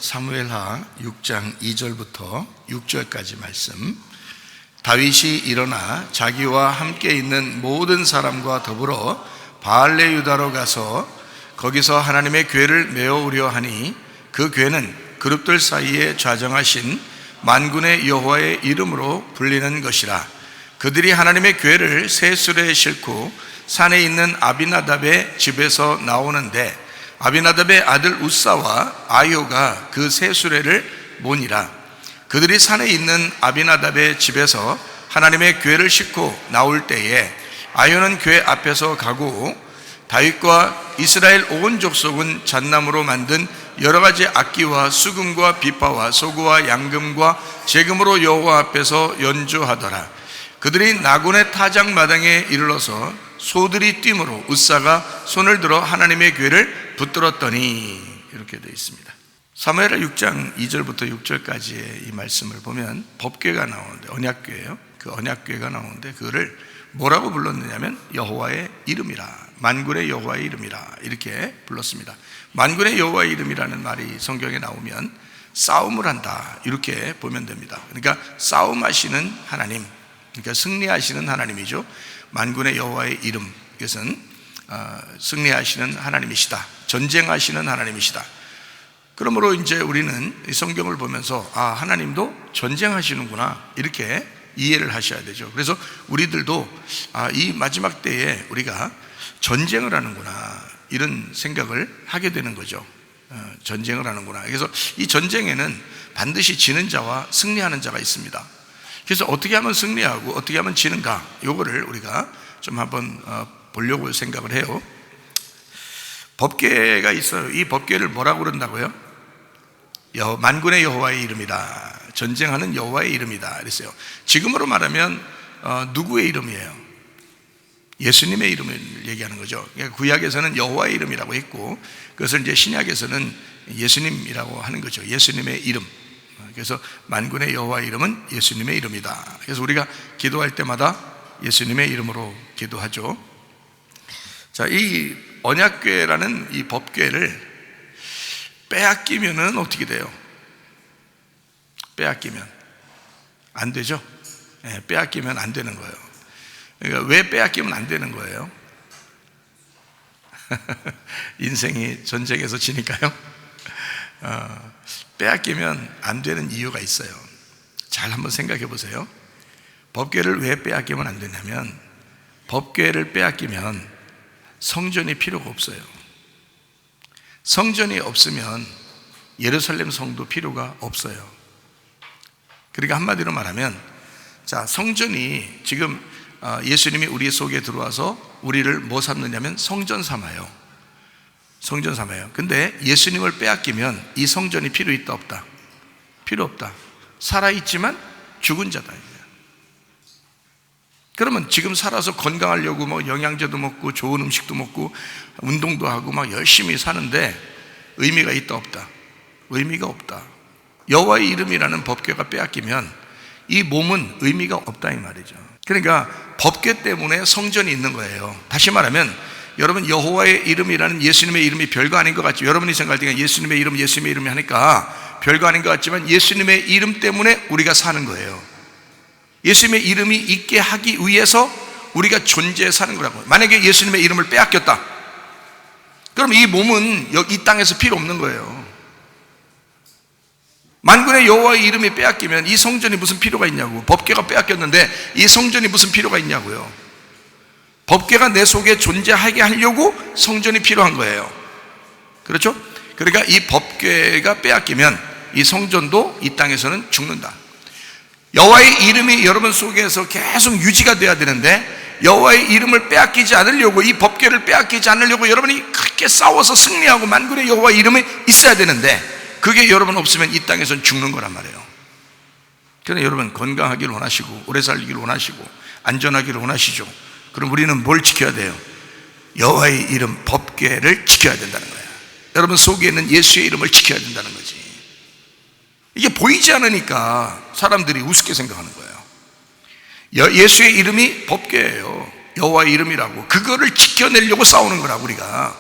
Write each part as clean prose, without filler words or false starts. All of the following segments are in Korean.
사무엘하 6장 2절부터 6절까지 말씀. 다윗이 일어나 자기와 함께 있는 모든 사람과 더불어 바알레 유다로 가서 거기서 하나님의 궤를 메어오려 하니 그 궤는 그룹들 사이에 좌정하신 만군의 여호와의 이름으로 불리는 것이라. 그들이 하나님의 궤를 새 수레에 싣고 산에 있는 아비나답의 집에서 나오는데 아비나답의 아들 우사와 아요가 그 새 수레를 모니라. 그들이 산에 있는 아비나답의 집에서 하나님의 궤를 싣고 나올 때에 아요는 궤 앞에서 가고 다윗과 이스라엘 온 족속은 잣나무로 만든 여러 가지 악기와 수금과 비파와 소구와 양금과 제금으로 여호와 앞에서 연주하더라. 그들이 나곤의 타작마당에 이르러서 소들이 뛰므로 우사가 손을 들어 하나님의 궤를 붙들었더니, 이렇게 되어 있습니다. 사무엘하 6장 2절부터 6절까지의 이 말씀을 보면 법궤가 나오는데, 언약궤예요. 그 언약궤가 나오는데 그거를 뭐라고 불렀느냐면 여호와의 이름이라, 만군의 여호와의 이름이라, 이렇게 불렀습니다. 만군의 여호와의 이름이라는 말이 성경에 나오면 싸움을 한다, 이렇게 보면 됩니다. 그러니까 싸움하시는 하나님, 그러니까 승리하시는 하나님이죠. 만군의 여호와의 이름, 이것은 승리하시는 하나님이시다, 전쟁하시는 하나님이시다. 그러므로 이제 우리는 이 성경을 보면서 하나님도 전쟁하시는구나, 이렇게 이해를 하셔야 되죠. 그래서 우리들도 이 마지막 때에 우리가 전쟁을 하는구나, 이런 생각을 하게 되는 거죠. 전쟁을 하는구나. 그래서 이 전쟁에는 반드시 지는 자와 승리하는 자가 있습니다. 그래서 어떻게 하면 승리하고 어떻게 하면 지는가, 이거를 우리가 좀 한번 보려고 생각을 해요. 법궤가 있어요. 이 법궤를 뭐라고 그런다고요? 만군의 여호와의 이름이다, 전쟁하는 여호와의 이름이다 그랬어요. 지금으로 말하면 누구의 이름이에요? 예수님의 이름을 얘기하는 거죠. 그러니까 구약에서는 여호와의 이름이라고 했고, 그것을 이제 신약에서는 예수님이라고 하는 거죠. 예수님의 이름. 그래서 만군의 여호와의 이름은 예수님의 이름이다. 그래서 우리가 기도할 때마다 예수님의 이름으로 기도하죠. 자, 이 언약궤라는 이 법궤를 빼앗기면은 어떻게 돼요? 빼앗기면 안 되죠. 빼앗기면 안 되는 거예요. 그러니까 왜 빼앗기면 안 되는 거예요? 인생이 전쟁에서 지니까요. 빼앗기면 안 되는 이유가 있어요. 잘 한번 생각해 보세요. 법궤를 왜 빼앗기면 안 되냐면, 법궤를 빼앗기면 성전이 필요가 없어요. 성전이 없으면 예루살렘 성도 필요가 없어요. 그러니까 한마디로 말하면, 자, 성전이 지금 예수님이 우리 속에 들어와서 우리를 뭐 삼느냐면 성전 삼아요. 성전 삼아요. 근데 예수님을 빼앗기면 이 성전이 필요 있다 없다? 필요 없다. 살아있지만 죽은 자다. 그러면 지금 살아서 건강하려고 뭐 영양제도 먹고 좋은 음식도 먹고 운동도 하고 막 열심히 사는데 의미가 있다 없다? 의미가 없다. 여호와의 이름이라는 법궤가 빼앗기면 이 몸은 의미가 없다, 이 말이죠. 그러니까 법궤 때문에 성전이 있는 거예요. 다시 말하면 여러분, 여호와의 이름이라는 예수님의 이름이 별거 아닌 것 같죠. 여러분이 생각할 때 예수님의 이름이 하니까 별거 아닌 것 같지만 예수님의 이름 때문에 우리가 사는 거예요. 예수님의 이름이 있게 하기 위해서 우리가 존재해 사는 거라고요. 만약에 예수님의 이름을 빼앗겼다, 그럼 이 몸은 이 땅에서 필요 없는 거예요. 만군의 여호와의 이름이 빼앗기면 이 성전이 무슨 필요가 있냐고. 법궤가 빼앗겼는데 이 성전이 무슨 필요가 있냐고요. 법궤가 내 속에 존재하게 하려고 성전이 필요한 거예요. 그렇죠? 그러니까 이 법궤가 빼앗기면 이 성전도 이 땅에서는 죽는다. 여호와의 이름이 여러분 속에서 계속 유지가 돼야 되는데, 여호와의 이름을 빼앗기지 않으려고, 이 법궤를 빼앗기지 않으려고 여러분이 그렇게 싸워서 승리하고 만군의 여호와의 이름이 있어야 되는데, 그게 여러분 없으면 이 땅에서는 죽는 거란 말이에요. 그러나 여러분 건강하기를 원하시고 오래 살기를 원하시고 안전하기를 원하시죠. 그럼 우리는 뭘 지켜야 돼요? 여호와의 이름 법궤를 지켜야 된다는 거예요. 여러분 속에 있는 예수의 이름을 지켜야 된다는 거지. 이게 보이지 않으니까 사람들이 우습게 생각하는 거예요. 예수의 이름이 법궤예요. 여호와의 이름이라고. 그거를 지켜내려고 싸우는 거라고. 우리가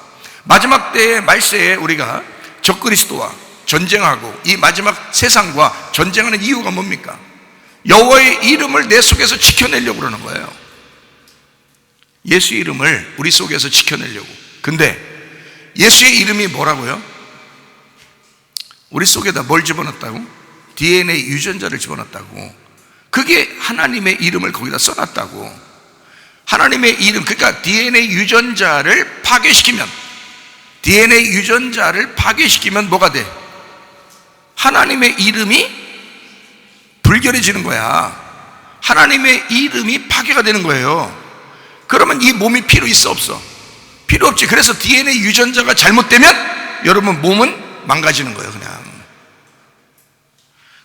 마지막 때의 말세에 우리가 적그리스도와 전쟁하고 이 마지막 세상과 전쟁하는 이유가 뭡니까? 여호와의 이름을 내 속에서 지켜내려고 그러는 거예요. 예수의 이름을 우리 속에서 지켜내려고. 근데 예수의 이름이 뭐라고요? 우리 속에다 뭘 집어넣었다고? DNA 유전자를 집어넣었다고. 그게 하나님의 이름을 거기다 써놨다고. 하나님의 이름, 그러니까 DNA 유전자를 파괴시키면, DNA 유전자를 파괴시키면 뭐가 돼? 하나님의 이름이 불결해지는 거야. 하나님의 이름이 파괴가 되는 거예요. 그러면 이 몸이 필요 있어 없어? 필요 없지. 그래서 DNA 유전자가 잘못되면 여러분 몸은 망가지는 거예요. 그냥.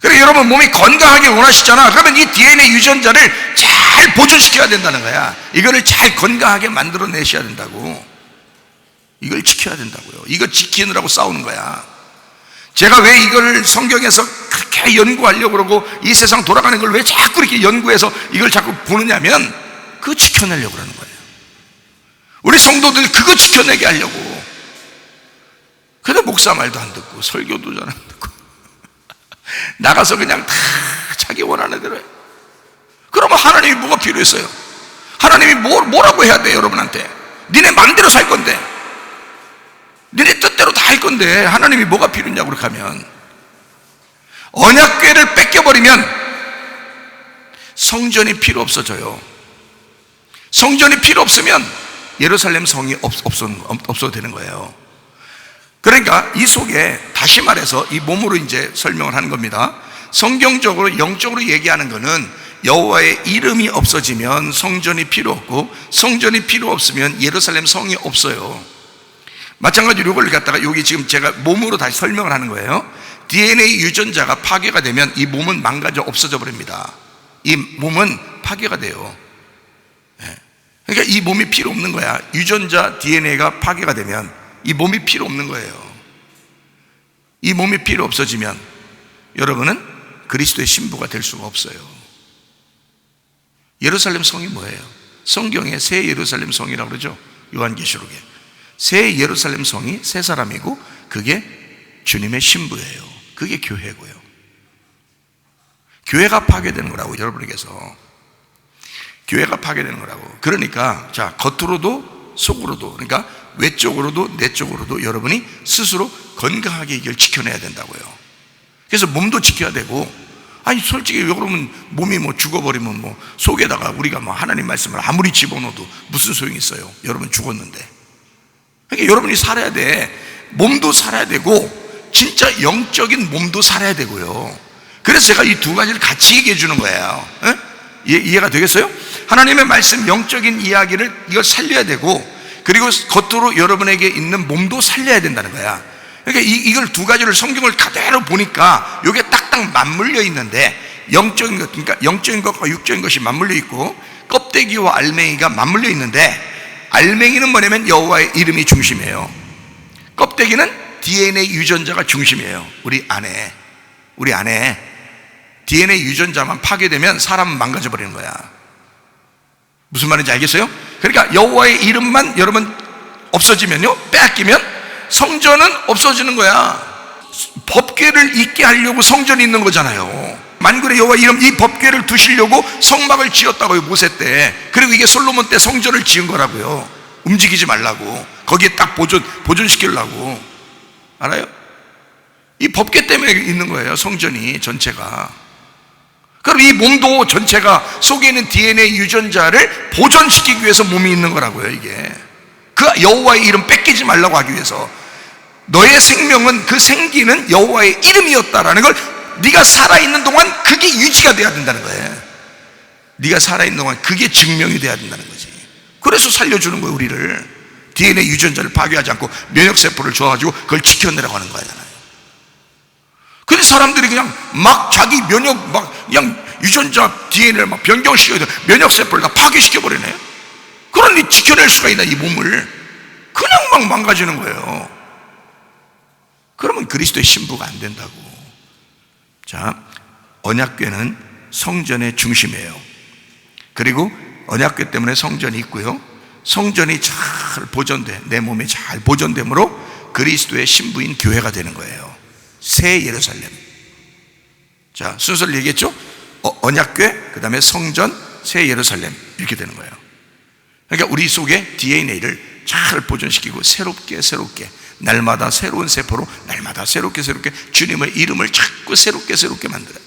그래, 여러분 몸이 건강하게 원하시잖아. 그러면 이 DNA 유전자를 잘 보존시켜야 된다는 거야. 이거를 잘 건강하게 만들어내셔야 된다고. 이걸 지켜야 된다고요. 이거 지키느라고 싸우는 거야. 제가 왜 이걸 성경에서 그렇게 연구하려고 그러고 이 세상 돌아가는 걸 왜 자꾸 이렇게 연구해서 이걸 자꾸 보느냐면 그거 지켜내려고 그러는 거예요. 우리 성도들 그거 지켜내게 하려고. 근데 목사 말도 안 듣고 설교도 잘 안 듣고 나가서 그냥 다 자기 원하는 대로 해. 그러면 하나님이 뭐가 필요했어요? 하나님이 뭐라고 해야 돼 여러분한테? 니네 마음대로 살 건데, 니네 뜻대로 다 할 건데 하나님이 뭐가 필요했냐고. 그렇게 하면 언약궤를 뺏겨버리면 성전이 필요 없어져요. 성전이 필요 없으면 예루살렘 성이 없어도 되는 거예요. 그러니까 이 속에 다시 말해서 이 몸으로 이제 설명을 하는 겁니다. 성경적으로 영적으로 얘기하는 거는 여호와의 이름이 없어지면 성전이 필요 없고, 성전이 필요 없으면 예루살렘 성이 없어요. 마찬가지로 이걸 갖다가 여기 지금 제가 몸으로 다시 설명을 하는 거예요. DNA 유전자가 파괴가 되면 이 몸은 망가져 없어져 버립니다. 이 몸은 파괴가 돼요. 그러니까 이 몸이 필요 없는 거야. 유전자 DNA가 파괴가 되면 이 몸이 필요 없는 거예요. 이 몸이 필요 없어지면 여러분은 그리스도의 신부가 될 수가 없어요. 예루살렘 성이 뭐예요? 성경에 새 예루살렘 성이라고 그러죠. 요한계시록에 새 예루살렘 성이 새 사람이고 그게 주님의 신부예요. 그게 교회고요. 교회가 파괴되는 거라고. 여러분에게서 교회가 파괴되는 거라고. 그러니까 자, 겉으로도 속으로도, 그러니까 외적으로도 내적으로도 여러분이 스스로 건강하게 이걸 지켜내야 된다고요. 그래서 몸도 지켜야 되고, 아니 솔직히 여러분 몸이 뭐 죽어버리면 뭐 속에다가 우리가 뭐 하나님 말씀을 아무리 집어넣어도 무슨 소용이 있어요? 여러분 죽었는데. 그러니까 여러분이 살아야 돼. 몸도 살아야 되고 진짜 영적인 몸도 살아야 되고요. 그래서 제가 이 두 가지를 같이 얘기해 주는 거예요. 이해가 되겠어요? 하나님의 말씀 영적인 이야기를 이걸 살려야 되고, 그리고 겉으로 여러분에게 있는 몸도 살려야 된다는 거야. 그러니까 이걸 두 가지를 성경을 그대로 보니까 이게 딱딱 맞물려 있는데, 영적인 것, 그러니까 영적인 것과 육적인 것이 맞물려 있고 껍데기와 알맹이가 맞물려 있는데, 알맹이는 뭐냐면 여호와의 이름이 중심이에요. 껍데기는 DNA 유전자가 중심이에요. 우리 안에 DNA 유전자만 파괴되면 사람은 망가져 버리는 거야. 무슨 말인지 알겠어요? 그러니까 여호와의 이름만 여러분 없어지면요, 빼앗기면 성전은 없어지는 거야. 법궤를 있게 하려고 성전이 있는 거잖아요. 만군의 여호와 이름, 이 법궤를 두시려고 성막을 지었다고요, 모세 때. 그리고 이게 솔로몬 때 성전을 지은 거라고요. 움직이지 말라고, 거기에 딱 보존시키려고. 알아요? 이 법궤 때문에 있는 거예요, 성전이 전체가. 그럼 이 몸도 전체가 속에 있는 DNA 유전자를 보존시키기 위해서 몸이 있는 거라고요. 이게 그 여호와의 이름 뺏기지 말라고 하기 위해서. 너의 생명은, 그 생기는 여호와의 이름이었다라는 걸 네가 살아있는 동안 그게 유지가 돼야 된다는 거예요. 네가 살아있는 동안 그게 증명이 돼야 된다는 거지. 그래서 살려주는 거예요, 우리를. DNA 유전자를 파괴하지 않고 면역세포를 줘가지고 그걸 지켜내라고 하는 거잖아요. 근데 사람들이 그냥 막 자기 면역, 막 그냥 유전자 DNA를 막 변경시켜서 면역세포를 다 파괴시켜버리네. 그러니 지켜낼 수가 있나, 이 몸을. 그냥 막 망가지는 거예요. 그러면 그리스도의 신부가 안 된다고. 자, 언약궤는 성전의 중심이에요. 그리고 언약궤 때문에 성전이 있고요, 성전이 잘 보존돼, 내 몸이 잘 보존되므로 그리스도의 신부인 교회가 되는 거예요. 새 예루살렘. 자, 순서를 얘기했죠? 언약궤, 그 다음에 성전, 새 예루살렘, 이렇게 되는 거예요. 그러니까 우리 속에 DNA를 잘 보존시키고 새롭게 날마다 새로운 세포로 날마다 새롭게 주님의 이름을 자꾸 새롭게 만들어야 돼.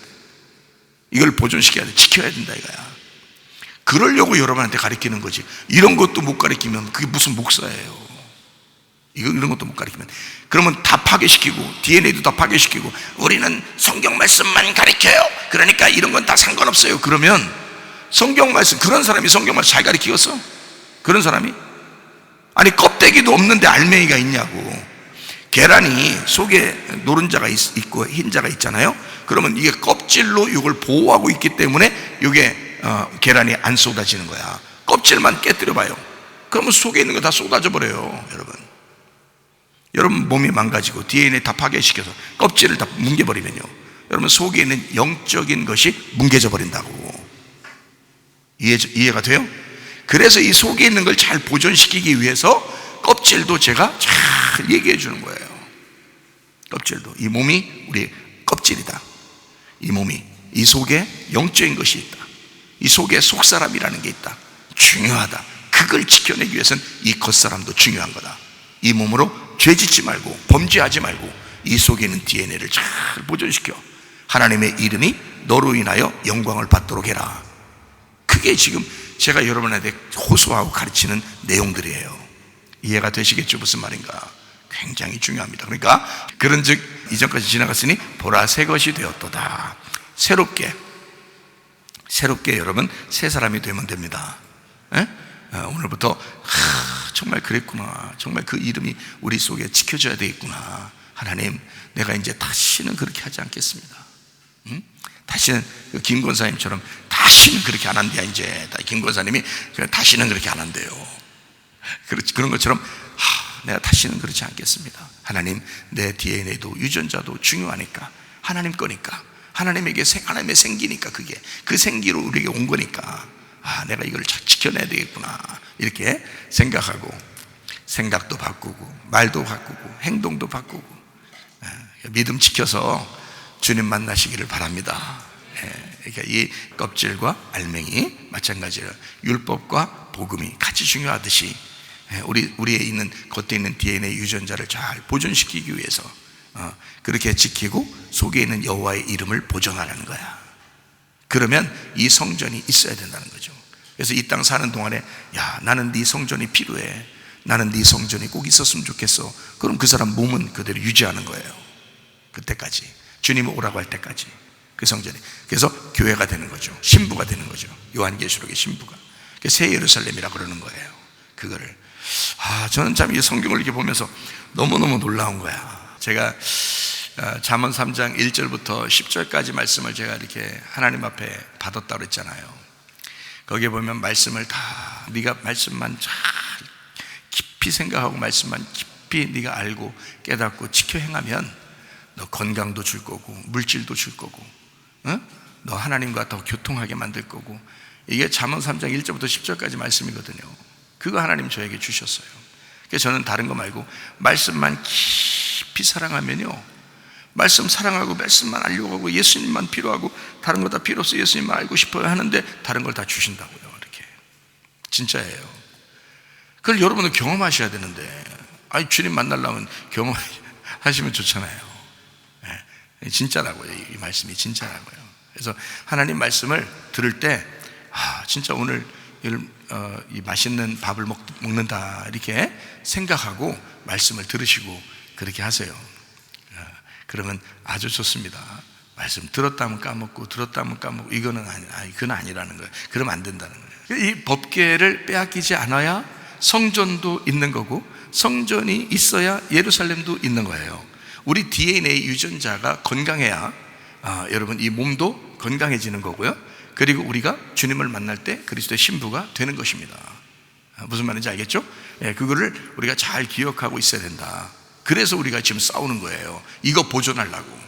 이걸 보존시켜야 돼. 지켜야 된다 이거야. 그러려고 여러분한테 가르치는 거지. 이런 것도 못 가르치면 그게 무슨 목사예요. 이런 것도 못 가르치면, 그러면 다 파괴시키고 DNA도 다 파괴시키고 우리는 성경 말씀만 가르쳐요, 그러니까 이런 건 다 상관없어요. 그러면 성경 말씀, 그런 사람이 성경 말씀 잘 가르치겠어? 그런 사람이? 아니, 껍데기도 없는데 알맹이가 있냐고. 계란이 속에 노른자가 있고 흰자가 있잖아요. 그러면 이게 껍질로 이걸 보호하고 있기 때문에 이게 계란이 안 쏟아지는 거야. 껍질만 깨뜨려 봐요. 그러면 속에 있는 거 다 쏟아져 버려요. 여러분 몸이 망가지고 DNA 다 파괴시켜서 껍질을 다 뭉개버리면요, 여러분 속에 있는 영적인 것이 뭉개져 버린다고. 이해가 돼요? 그래서 이 속에 있는 걸 잘 보존시키기 위해서 껍질도 제가 잘 얘기해 주는 거예요. 껍질도, 이 몸이 우리 껍질이다. 이 몸이, 이 속에 영적인 것이 있다. 이 속에 속사람이라는 게 있다. 중요하다. 그걸 지켜내기 위해서는 이 겉사람도 중요한 거다. 이 몸으로 죄짓지 말고 범죄하지 말고 이 속에 있는 DNA를 잘 보존시켜 하나님의 이름이 너로 인하여 영광을 받도록 해라. 그게 지금 제가 여러분한테 호소하고 가르치는 내용들이에요. 이해가 되시겠죠? 무슨 말인가? 굉장히 중요합니다. 그러니까 그런즉 이전까지 지나갔으니 보라, 새 것이 되었도다. 새롭게 여러분 새 사람이 되면 됩니다. 오늘부터 정말 그랬구나, 정말 그 이름이 우리 속에 지켜져야 되겠구나. 하나님, 내가 이제 다시는 그렇게 하지 않겠습니다. 다시는 김 권사님처럼 다시는 그렇게 안 한대요. 이제 김 권사님이 다시는 그렇게 안 한대요. 그런 것처럼 내가 다시는 그렇지 않겠습니다. 하나님, 내 DNA도 유전자도 중요하니까, 하나님 거니까, 하나님의 생기니까, 그게 그 생기로 우리에게 온 거니까, 내가 이걸 잘 지켜내야 되겠구나, 이렇게 생각하고, 생각도 바꾸고 말도 바꾸고 행동도 바꾸고, 믿음 지켜서 주님 만나시기를 바랍니다. 그러니까 이 껍질과 알맹이 마찬가지로 율법과 복음이 같이 중요하듯이 우리에 있는 겉에 있는 DNA 유전자를 잘 보존시키기 위해서 그렇게 지키고 속에 있는 여호와의 이름을 보존하라는 거야. 그러면 이 성전이 있어야 된다는 거죠. 그래서 이 땅 사는 동안에, 야, 나는 네 성전이 필요해, 나는 네 성전이 꼭 있었으면 좋겠어. 그럼 그 사람 몸은 그대로 유지하는 거예요. 그때까지, 주님이 오라고 할 때까지 그 성전이. 그래서 교회가 되는 거죠. 신부가 되는 거죠. 요한계시록의 신부가. 새 예루살렘이라고 그러는 거예요. 그거를 저는 참 이 성경을 이렇게 보면서 너무너무 놀라운 거야. 제가 잠언 3장 1절부터 10절까지 말씀을 제가 이렇게 하나님 앞에 받았다고 그랬잖아요. 거기에 보면 말씀을 다, 네가 말씀만 잘 깊이 생각하고 말씀만 깊이 네가 알고 깨닫고 지켜 행하면 너 건강도 줄 거고 물질도 줄 거고, 너 하나님과 더 교통하게 만들 거고. 이게 잠언 3장 1절부터 10절까지 말씀이거든요. 그거 하나님 저에게 주셨어요. 그래서 저는 다른 거 말고 말씀만 깊이 사랑하면요, 말씀 사랑하고 말씀만 알려고 하고 예수님만 필요하고 다른 거 다 필요 없어, 예수님만 알고 싶어요 하는데 다른 걸 다 주신다고요. 이렇게 진짜예요. 그걸 여러분은 경험하셔야 되는데, 주님 만나려면 경험하시면 좋잖아요. 진짜라고요. 이 말씀이 진짜라고요. 그래서 하나님 말씀을 들을 때 진짜 오늘 이 맛있는 밥을 먹는다 이렇게 생각하고 말씀을 들으시고 그렇게 하세요. 그러면 아주 좋습니다. 말씀 들었다면 까먹고 들었다면 까먹고 이거는 그건 아니라는 거예요. 그러면 안 된다는 거예요. 이 법궤를 빼앗기지 않아야 성전도 있는 거고, 성전이 있어야 예루살렘도 있는 거예요. 우리 DNA 유전자가 건강해야 여러분 이 몸도 건강해지는 거고요. 그리고 우리가 주님을 만날 때 그리스도의 신부가 되는 것입니다. 무슨 말인지 알겠죠? 그거를 우리가 잘 기억하고 있어야 된다. 그래서 우리가 지금 싸우는 거예요. 이거 보존하려고,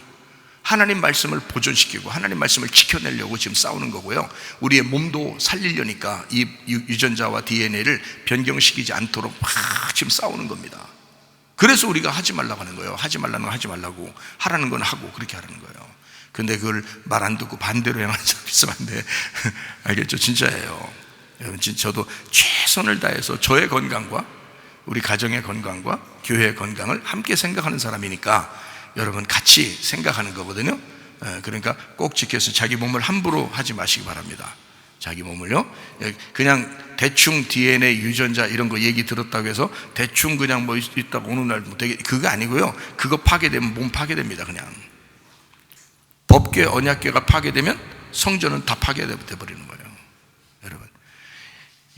하나님 말씀을 보존시키고 하나님 말씀을 지켜내려고 지금 싸우는 거고요. 우리의 몸도 살리려니까 이 유전자와 DNA를 변경시키지 않도록 막 지금 싸우는 겁니다. 그래서 우리가 하지 말라고 하는 거예요. 하지 말라는 건 하지 말라고, 하라는 건 하고, 그렇게 하라는 거예요. 근데 그걸 말 안 듣고 반대로 행하는 사람 있으면 안 돼. 알겠죠? 진짜예요. 여러분, 저도 최선을 다해서 저의 건강과 우리 가정의 건강과 교회의 건강을 함께 생각하는 사람이니까 여러분 같이 생각하는 거거든요. 그러니까 꼭 지켜서 자기 몸을 함부로 하지 마시기 바랍니다. 자기 몸을요, 그냥 대충 DNA 유전자 이런 거 얘기 들었다고 해서 대충 그냥 뭐 있다고 어느 날 되게, 그거 아니고요. 그거 파괴되면 몸 파괴됩니다. 그냥 법궤 언약궤가 파괴되면 성전은 다 파괴돼 버리는 거예요. 여러분,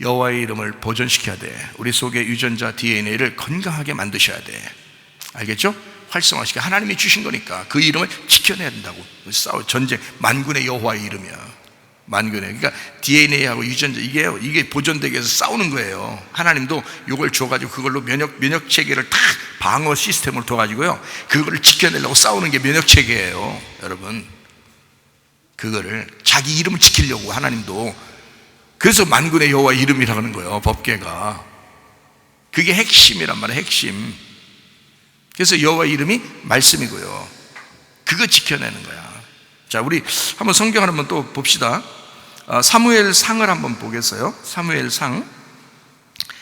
여호와의 이름을 보존시켜야 돼. 우리 속의 유전자 DNA를 건강하게 만드셔야 돼. 알겠죠? 활성화시켜. 하나님이 주신 거니까 그 이름을 지켜내야 된다고. 전쟁, 만군의 여호와의 이름이야. 만군의, 그러니까 DNA하고 유전자, 이게 보존되기 위해서 싸우는 거예요. 하나님도 이걸 줘가지고 그걸로 면역 체계를 다 방어 시스템을 둬가지고요, 그거를 지켜내려고 싸우는 게 면역 체계예요. 여러분, 그거를 자기 이름을 지키려고 하나님도. 그래서 만군의 여호와 이름이라고 하는 거예요. 법궤가. 그게 핵심이란 말이에요. 핵심. 그래서 여호와 이름이 말씀이고요. 그거 지켜내는 거야. 자, 우리 한번 성경을 한번 또 봅시다. 사무엘상을 한번 보겠어요. 사무엘상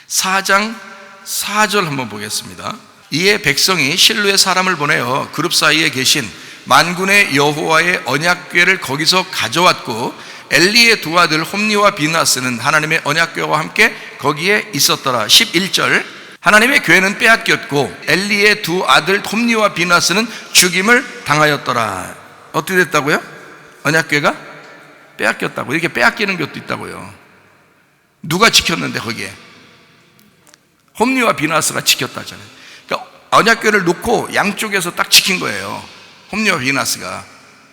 4장 4절 한번 보겠습니다. 이에 백성이 실로에 사람을 보내어 그룹 사이에 계신 만군의 여호와의 언약궤를 거기서 가져왔고, 엘리의 두 아들 홈니와 비나스는 하나님의 언약궤와 함께 거기에 있었더라. 11절, 하나님의 궤는 빼앗겼고 엘리의 두 아들 홈니와 비나스는 죽임을 당하였더라. 어떻게 됐다고요? 언약궤가 빼앗겼다고. 이렇게 빼앗기는 것도 있다고요. 누가 지켰는데 거기에? 홈니와 비나스가 지켰다잖아요. 그러니까 언약궤를 놓고 양쪽에서 딱 지킨 거예요. 홈니와 비나스가.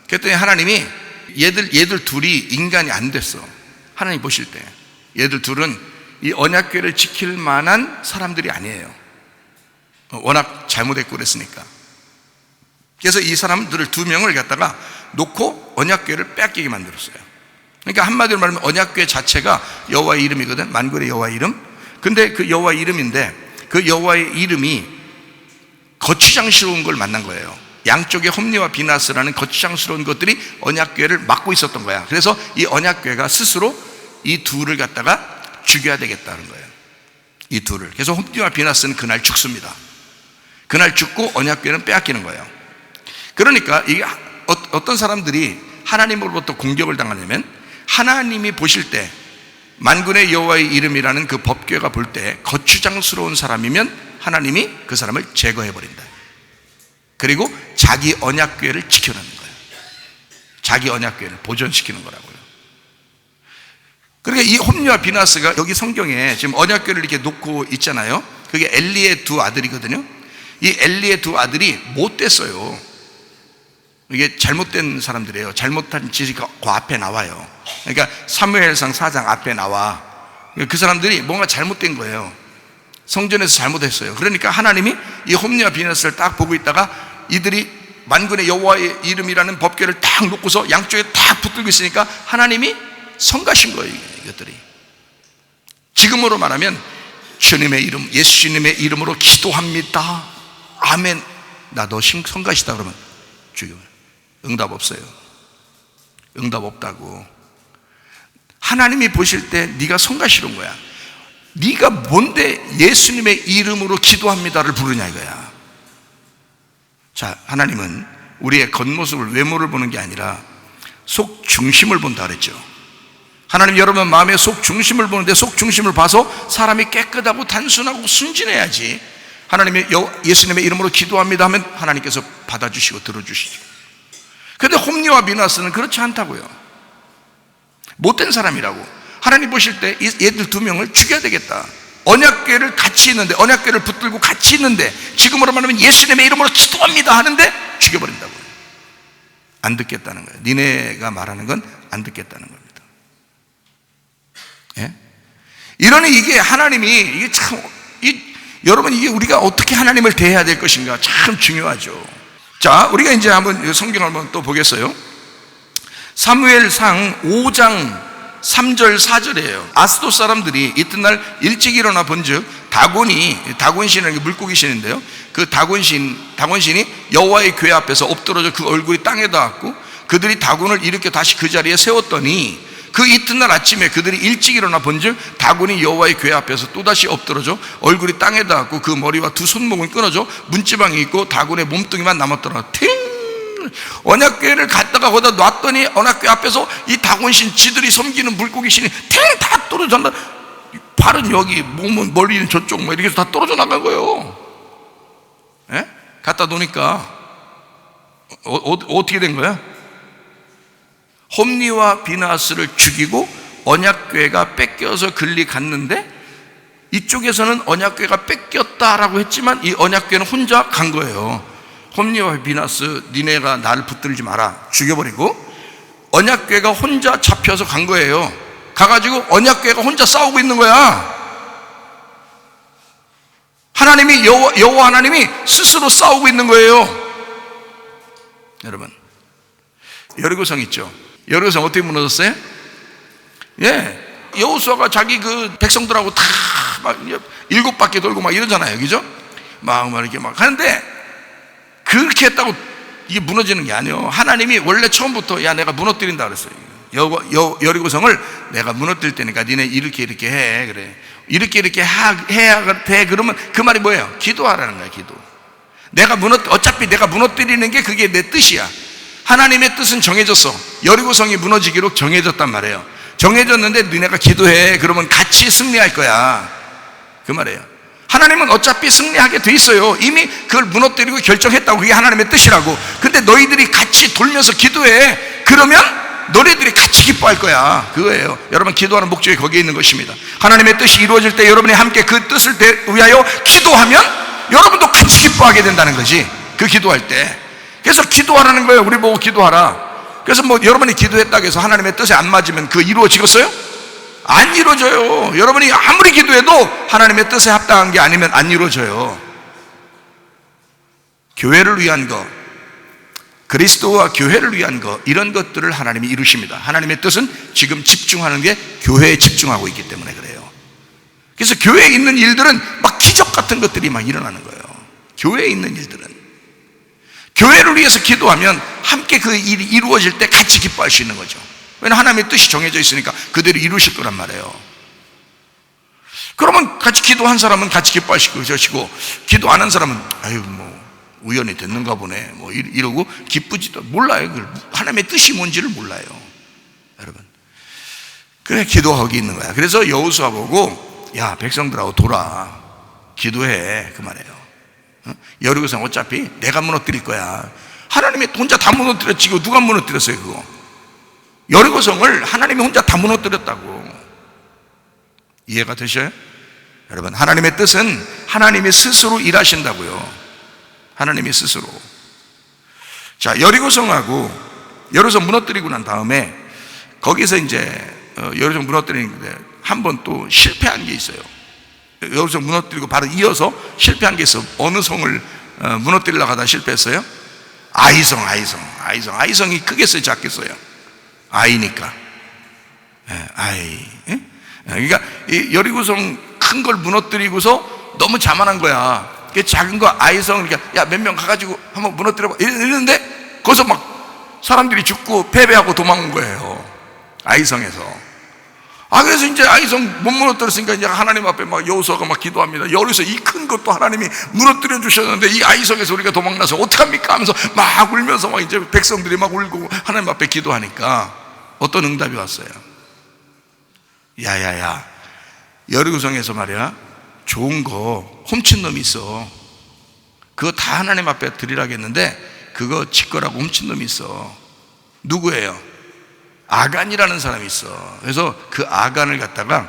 그랬더니 하나님이 얘들 둘이 인간이 안 됐어. 하나님 보실 때 얘들 둘은 이 언약궤를 지킬 만한 사람들이 아니에요. 워낙 잘못했고 그랬으니까. 그래서 이 사람들을 두 명을 갖다가 놓고 언약궤를 빼앗기게 만들었어요. 그러니까 한마디로 말하면 언약궤 자체가 여호와의 이름이거든. 만군의 여호와의 이름. 근데 그 여호와의 이름인데 그 여호와의 이름이 거추장스러운 걸 만난 거예요. 양쪽에 홈니와 비나스라는 거추장스러운 것들이 언약궤를 막고 있었던 거야. 그래서 이 언약궤가 스스로 이 둘을 갖다가 죽여야 되겠다는 거예요. 이 둘을. 그래서 홈니와 비나스는 그날 죽습니다. 그날 죽고 언약궤는 빼앗기는 거예요. 그러니까 이게 어떤 사람들이 하나님으로부터 공격을 당하려면 하나님이 보실 때 만군의 여호와의 이름이라는 그 법궤가 볼 때 거추장스러운 사람이면 하나님이 그 사람을 제거해 버린다. 그리고 자기 언약궤를 지켜내는 거예요. 자기 언약궤를 보존시키는 거라고요. 그러니까 이 홈니와 비나스가 여기 성경에 지금 언약궤를 이렇게 놓고 있잖아요. 그게 엘리의 두 아들이거든요. 이 엘리의 두 아들이 못됐어요. 이게 잘못된 사람들이에요. 잘못한 짓이 그 앞에 나와요. 그러니까 사무엘상 4장 앞에 나와. 그 사람들이 뭔가 잘못된 거예요. 성전에서 잘못했어요. 그러니까 하나님이 이 홈니와 비나스를 딱 보고 있다가 이들이 만군의 여호와의 이름이라는 법궤를 딱 놓고서 양쪽에 딱 붙들고 있으니까 하나님이 성가신 거예요. 이것들이. 지금으로 말하면 주님의 이름, 예수님의 이름으로 기도합니다. 아멘. 나 너 성가시다 그러면 죽여. 응답 없어요. 응답 없다고. 하나님이 보실 때 네가 성가시는 거야. 네가 뭔데 예수님의 이름으로 기도합니다를 부르냐 이거야. 자, 하나님은 우리의 겉모습을, 외모를 보는 게 아니라 속 중심을 본다 그랬죠. 하나님 여러분 마음의 속 중심을 보는데 속 중심을 봐서 사람이 깨끗하고 단순하고 순진해야지. 하나님의 예수님의 이름으로 기도합니다 하면 하나님께서 받아주시고 들어주시죠. 그런데 홈니와 비나스는 그렇지 않다고요. 못된 사람이라고. 하나님 보실 때 얘들 두 명을 죽여야 되겠다. 언약궤를 같이 있는데, 언약궤를 붙들고 같이 있는데, 지금으로 말하면 예수님의 이름으로 기도합니다 하는데 죽여버린다고요. 안 듣겠다는 거예요. 니네가 말하는 건 안 듣겠다는 겁니다. 예? 이러니 이게 하나님이 이게 참 여러분 이게 우리가 어떻게 하나님을 대해야 될 것인가 참 중요하죠. 자, 우리가 이제 한번 성경을 한번 또 보겠어요. 사무엘상 5장 3절 4절이에요. 아스돗 사람들이 이튿날 일찍 일어나 본즉 다곤신이라는 게 물고기 신인데요, 그 다곤신이 여호와의 교회 앞에서 엎드러져 그 얼굴이 땅에 닿았고, 그들이 다곤을 일으켜 다시 그 자리에 세웠더니 그 이튿날 아침에 그들이 일찍 일어나 본즉 다곤이 여호와의 교회 앞에서 또다시 엎드러져 얼굴이 땅에 닿았고 그 머리와 두 손목은 끊어져 문지방이 있고 다곤의 몸뚱이만 남았더라. 언약궤를 갖다가 거기다 놨더니 언약궤 앞에서 이 다곤신, 지들이 섬기는 물고기 신이 다 떨어졌나. 발은 여기, 몸은 머리는 저쪽, 이렇게 해서 다 떨어져 나간 거예요. 예? 갖다 놓으니까 어떻게 된 거야? 홈리와 비나스를 죽이고 언약궤가 뺏겨서 글리 갔는데, 이쪽에서는 언약궤가 뺏겼다라고 했지만 이 언약궤는 혼자 간 거예요. 홈리와 비나스, 니네가 나를 붙들지 마라, 죽여버리고 언약궤가 혼자 잡혀서 간 거예요. 가가지고 언약궤가 혼자 싸우고 있는 거야. 하나님이, 여호와 하나님이 스스로 싸우고 있는 거예요. 여러분, 여리고성 있죠? 여리고성 어떻게 무너졌어요? 여호수아가 자기 그 백성들하고 다 막 7바퀴 돌고 막 이러잖아요, 그죠? 막 이렇게 막 하는데, 그렇게 했다고 이게 무너지는 게 아니에요. 하나님이 원래 처음부터 야, 내가 무너뜨린다 그랬어요. 여리고성을 내가 무너뜨릴 테니까 니네 이렇게 해. 그래. 이렇게 해야 돼. 그러면 그 말이 뭐예요? 기도하라는 거야, 기도. 어차피 내가 무너뜨리는 게 그게 내 뜻이야. 하나님의 뜻은 정해졌어. 여리고성이 무너지기로 정해졌단 말이에요. 정해졌는데 니네가 기도해. 그러면 같이 승리할 거야, 그 말이에요. 하나님은 어차피 승리하게 돼 있어요. 이미 그걸 무너뜨리고 결정했다고. 그게 하나님의 뜻이라고. 근데 너희들이 같이 돌면서 기도해. 그러면 너희들이 같이 기뻐할 거야, 그거예요. 여러분, 기도하는 목적이 거기에 있는 것입니다. 하나님의 뜻이 이루어질 때 여러분이 함께 그 뜻을 위하여 기도하면 여러분도 같이 기뻐하게 된다는 거지, 그 기도할 때. 그래서 기도하라는 거예요. 우리 보고 기도하라. 그래서 여러분이 기도했다고 해서 하나님의 뜻에 안 맞으면 그거 이루어지겠어요? 안 이루어져요. 여러분이 아무리 기도해도 하나님의 뜻에 합당한 게 아니면 안 이루어져요. 교회를 위한 것, 그리스도와 교회를 위한 것, 이런 것들을 하나님이 이루십니다. 하나님의 뜻은 지금 집중하는 게 교회에 집중하고 있기 때문에 그래요. 그래서 교회에 있는 일들은 막 기적 같은 것들이 막 일어나는 거예요. 교회에 있는 일들은. 교회를 위해서 기도하면 함께 그 일이 이루어질 때 같이 기뻐할 수 있는 거죠. 왜냐하면 하나님의 뜻이 정해져 있으니까 그대로 이루실 거란 말이에요. 그러면 같이 기도한 사람은 같이 기뻐하실 것이고, 기도 안 한 사람은 우연히 됐는가 보네 이러고 기쁘지도 몰라요. 하나님의 뜻이 뭔지를 몰라요, 여러분. 그래, 기도하고 있는 거야. 그래서 여호수아 보고 야, 백성들하고 돌아, 기도해, 그 말이에요. 여리고성 어차피 내가 무너뜨릴 거야. 하나님이 혼자 다 무너뜨렸지, 이거 누가 무너뜨렸어요? 그거 여리고성을 하나님이 혼자 다 무너뜨렸다고. 이해가 되셔요? 여러분, 하나님의 뜻은 하나님이 스스로 일하신다고요. 하나님이 스스로. 자, 여리고성 무너뜨리고 난 다음에 거기서 이제 여리고성 무너뜨리는데 한 번 또 실패한 게 있어요. 여기서 무너뜨리고 바로 이어서 실패한 게 있어. 어느 성을 무너뜨리려고 하다 실패했어요? 아이성이 크겠어요, 작겠어요? 아이니까. 그러니까 이 여리고성 큰 걸 무너뜨리고서 너무 자만한 거야. 작은 거 아이성, 그러니까 야, 몇 명 가가지고 한번 무너뜨려봐 이랬는데 거기서 막 사람들이 죽고 패배하고 도망온 거예요, 아이성에서. 그래서 이제 아이성 못 무너뜨렸으니까 이제 하나님 앞에 막 여호수아가 막 기도합니다. 여기서 이 큰 것도 하나님이 무너뜨려 주셨는데 이 아이성에서 우리가 도망나서 어떡합니까 하면서 막 울면서 막 이제 백성들이 막 울고 하나님 앞에 기도하니까 어떤 응답이 왔어요? 야야야, 여리고성에서 말이야, 좋은 거 훔친 놈이 있어. 그거 다 하나님 앞에 드리라겠는데 그거 지 거라고 훔친 놈이 있어. 누구예요? 아간이라는 사람이 있어. 그래서 그 아간을 갖다가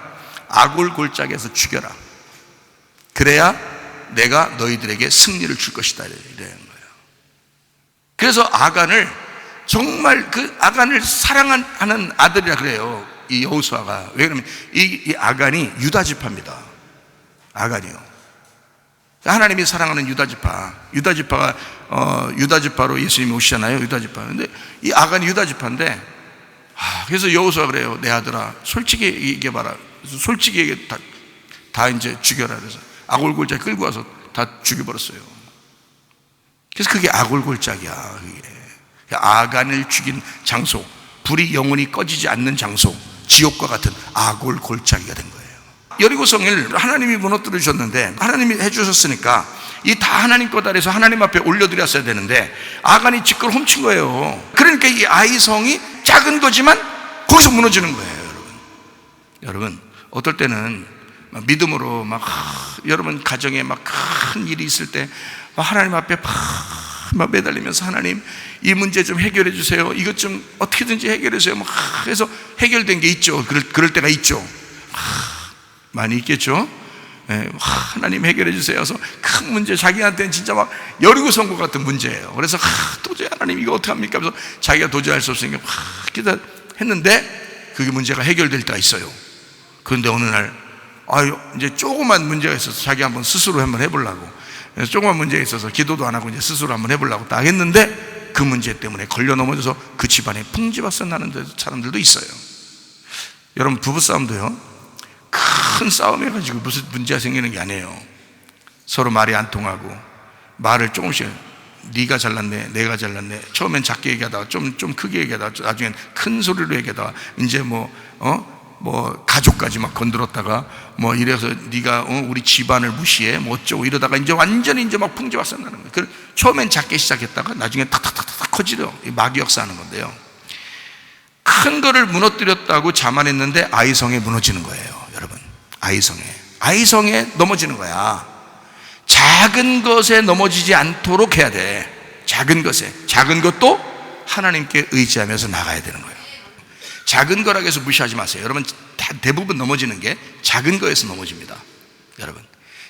아골골짜기에서 죽여라. 그래야 내가 너희들에게 승리를 줄 것이다, 이러는 거예요. 그래서 아간을, 정말 그 아간을 사랑하는 아들이라 그래요, 이 여호수아가. 왜 그러면 이 아간이 유다지파입니다. 아간이요. 하나님이 사랑하는 유다지파가 유다지파로 예수님이 오시잖아요, 유다지파. 근데 이 아간이 유다지파인데, 그래서 여호수아가 그래요. 내 아들아, 솔직히 얘기해봐라. 솔직히 다 이제 죽여라. 그래서 아골골짜기 끌고 와서 다 죽여버렸어요. 그래서 그게 아골골짜기야. 그게 아간을 죽인 장소, 불이 영원히 꺼지지 않는 장소, 지옥과 같은 아골골짜기가 된 거예요. 여리고성을 하나님이 무너뜨려 주셨는데, 하나님이 해주셨으니까 이 다 하나님 거다 해서 하나님 앞에 올려드렸어야 되는데 아간이 직걸 훔친 거예요. 그러니까 이 아이성이 작은 거지만 거기서 무너지는 거예요. 여러분 어떨 때는 믿음으로 여러분 가정에 큰 일이 있을 때 하나님 앞에 막 매달리면서 하나님 이 문제 좀 해결해 주세요, 이것 좀 어떻게든지 해결해 주세요 해서 해결된 게 있죠. 그럴 때가 있죠. 많이 있겠죠. 하나님 해결해 주세요 해서 큰 문제, 자기한테는 진짜 막 여리고성과 같은 문제예요. 그래서 도저히 하나님 이거 어떡합니까 하면서 자기가 도저히 할 수 없으니까 기도했는데 그게 문제가 해결될 때가 있어요. 그런데 어느 날 이제 조그만 문제가 있어서 자기 한번 스스로 한번 해보려고, 그래서 조그만 문제가 있어서 기도도 안 하고 이제 스스로 한번 해보려고 딱 했는데 그 문제 때문에 걸려 넘어져서 그 집안에 풍지박산 나는 사람들도 있어요. 여러분 부부싸움도요, 큰 싸움 해가지고 무슨 문제가 생기는 게 아니에요. 서로 말이 안 통하고 말을 조금씩 네가 잘났네, 내가 잘났네, 처음엔 작게 얘기하다가 좀 크게 얘기하다가 나중엔 큰 소리로 얘기하다가 이제 뭐 가족까지 막 건드렸다가 이래서 네가 우리 집안을 무시해 어쩌고 이러다가 이제 완전히 이제 막 풍지박산 나는 거예요. 처음엔 작게 시작했다가 나중에 탁탁탁탁 커지려 마귀 역사하는 건데요. 큰 거를 무너뜨렸다고 자만했는데 아이성에 무너지는 거예요. 여러분 아이성에 넘어지는 거야. 작은 것에 넘어지지 않도록 해야 돼. 작은 것도 하나님께 의지하면서 나가야 되는 거예요. 작은 거라고 해서 무시하지 마세요. 여러분 대부분 넘어지는 게 작은 거에서 넘어집니다. 여러분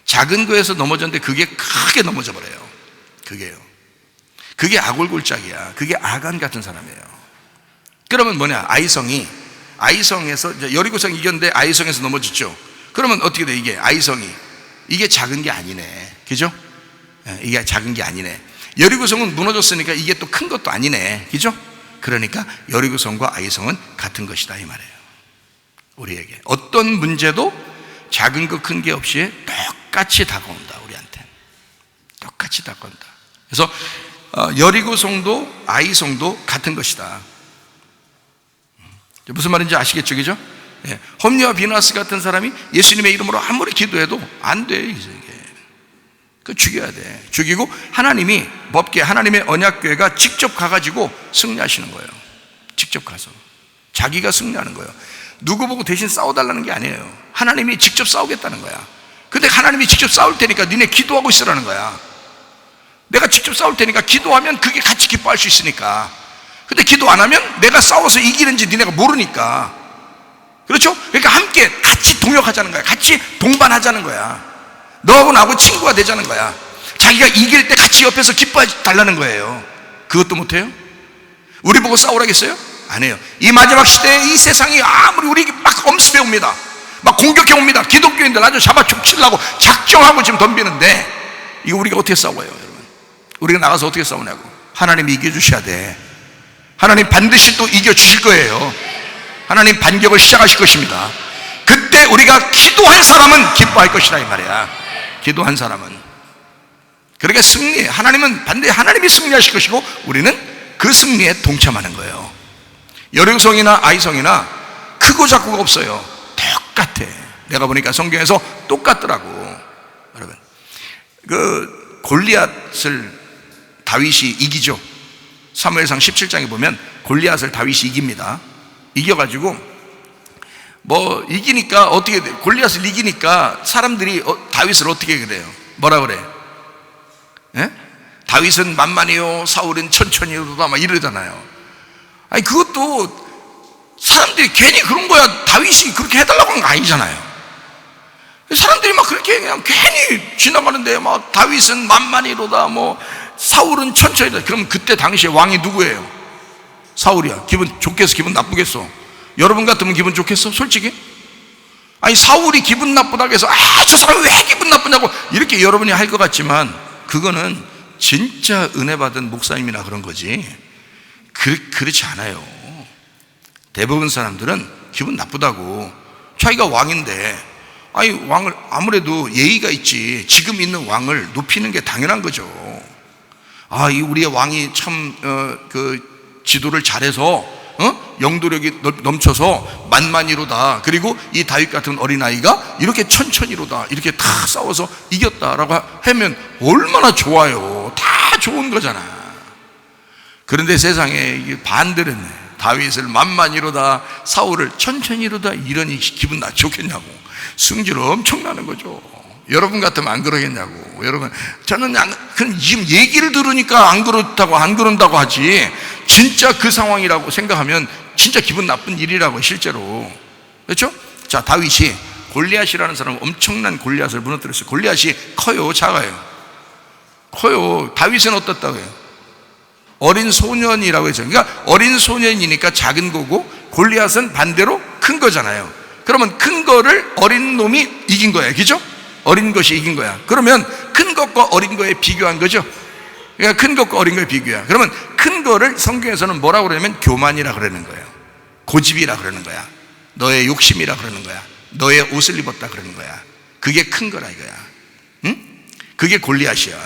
작은 거에서 넘어졌는데 그게 크게 넘어져 버려요. 그게 아골골짜기야. 그게 아간 같은 사람이에요. 그러면 뭐냐, 아이성에서 이제 여리고성이 이겼는데 아이성에서 넘어졌죠. 그러면 어떻게 돼? 이게 작은 게 아니네, 그죠? 이게 작은 게 아니네. 여리고성은 무너졌으니까 이게 또 큰 것도 아니네, 그죠? 그러니까 여리고성과 아이성은 같은 것이다 이 말이에요. 우리에게 어떤 문제도 작은 거 큰 게 없이 똑같이 다가온다. 우리한테 똑같이 다가온다. 그래서 여리고성도 아이성도 같은 것이다. 무슨 말인지 아시겠죠, 그죠? 홈리와 비나스 같은 사람이 예수님의 이름으로 아무리 기도해도 안 돼. 그 죽여야 돼. 죽이고 하나님이 법계, 하나님의 언약궤가 직접 가가지고 승리하시는 거예요. 직접 가서 자기가 승리하는 거예요. 누구 보고 대신 싸워달라는 게 아니에요. 하나님이 직접 싸우겠다는 거야. 근데 하나님이 직접 싸울 테니까 니네 기도하고 있으라는 거야. 내가 직접 싸울 테니까 기도하면 그게 같이 기뻐할 수 있으니까. 근데 기도 안 하면 내가 싸워서 이기는지 니네가 모르니까. 그렇죠? 그러니까 함께 같이 동역하자는 거야. 같이 동반하자는 거야. 너하고 나하고 친구가 되자는 거야. 자기가 이길 때 같이 옆에서 기뻐해 달라는 거예요. 그것도 못해요? 우리 보고 싸우라겠어요? 안 해요. 이 마지막 시대에 이 세상이 아무리 우리 막 엄습해 옵니다. 막 공격해 옵니다. 기독교인들 아주 잡아 족치려고 작정하고 지금 덤비는데 이거 우리가 어떻게 싸워요, 여러분? 우리가 나가서 어떻게 싸우냐고. 하나님이 이겨주셔야 돼. 하나님 반드시 또 이겨주실 거예요. 하나님 반격을 시작하실 것입니다. 그때 우리가 기도한 사람은 기뻐할 것이다 이 말이야. 기도한 사람은. 그러니까 승리, 하나님은 반드시 하나님이 승리하실 것이고 우리는 그 승리에 동참하는 거예요. 여리고성이나 아이성이나 크고 작고가 없어요. 똑같아. 내가 보니까 성경에서 똑같더라고. 여러분 그 골리앗을 다윗이 이기죠. 사무엘상 17장에 보면 골리앗을 다윗이 이깁니다. 이겨가지고 이기니까 어떻게 돼? 골리앗을 이기니까 사람들이 다윗을 어떻게 그래요? 뭐라 그래? 다윗은 만만히요, 사울은 천천히로다 막 이러잖아요. 아니 그것도 사람들이 괜히 그런 거야. 다윗이 그렇게 해달라고 한 거 아니잖아요. 사람들이 막 그렇게 그냥 괜히 지나가는데 막 다윗은 만만히로다, 사울은 천천히다. 그럼 그때 당시에 왕이 누구예요? 사울이야. 기분 좋겠어? 기분 나쁘겠어? 여러분 같으면 기분 좋겠어? 솔직히? 아니 사울이 기분 나쁘다고 해서 저 사람이 왜 기분 나쁘냐고 이렇게 여러분이 할 것 같지만 그거는 진짜 은혜 받은 목사님이나 그런 거지 그렇지 않아요. 대부분 사람들은 기분 나쁘다고, 자기가 왕인데 아니, 왕을 아무래도 예의가 있지. 지금 있는 왕을 높이는 게 당연한 거죠. 이 우리의 왕이 참 지도를 잘해서 영도력이 넘쳐서 만만이로다. 그리고 이 다윗 같은 어린아이가 이렇게 천천히로다, 이렇게 다 싸워서 이겼다라고 하면 얼마나 좋아요. 다 좋은 거잖아. 그런데 세상에 반대로 다윗을 만만이로다, 사울을 천천히로다, 이러니 기분 좋겠냐고. 승질 엄청나는 거죠. 여러분 같으면 안 그러겠냐고. 여러분, 저는 그럼 지금 얘기를 들으니까 안 그런다고 하지, 진짜 그 상황이라고 생각하면 진짜 기분 나쁜 일이라고, 실제로. 그렇죠? 자, 다윗이 골리앗이라는 사람은 엄청난 골리앗을 무너뜨렸어요. 골리앗이 커요, 작아요? 커요. 다윗은 어떻다고요? 어린 소년이라고 했죠. 그러니까 어린 소년이니까 작은 거고, 골리앗은 반대로 큰 거잖아요. 그러면 큰 거를 어린 놈이 이긴 거예요. 그죠? 어린 것이 이긴 거야. 그러면 큰 것과 어린 거에 비교한 거죠. 그러니까 큰 것과 어린 거에 비교야. 그러면 큰 거를 성경에서는 뭐라고 그러냐면 교만이라 그러는 거예요. 고집이라 그러는 거야. 너의 욕심이라 그러는 거야. 너의 옷을 입었다 그러는 거야. 그게 큰 거라 이거야. 응? 그게 골리앗이야.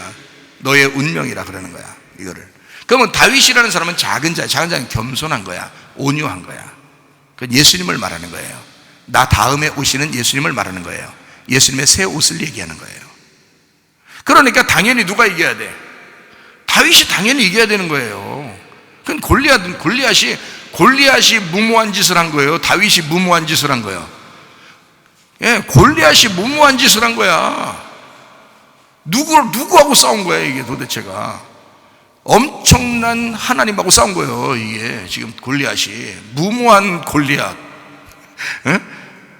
너의 운명이라 그러는 거야, 이거를. 그러면 다윗이라는 사람은 작은 자는 겸손한 거야. 온유한 거야. 그건 예수님을 말하는 거예요. 나 다음에 오시는 예수님을 말하는 거예요. 예수님의 새 옷을 얘기하는 거예요. 그러니까 당연히 누가 이겨야 돼? 다윗이 당연히 이겨야 되는 거예요. 그건 골리앗이 무모한 짓을 한 거예요? 다윗이 무모한 짓을 한 거예요? 예, 골리앗이 무모한 짓을 한 거야. 누구하고 싸운 거야, 이게 도대체가? 엄청난 하나님하고 싸운 거예요, 이게. 지금 골리앗이. 무모한 골리앗. 예?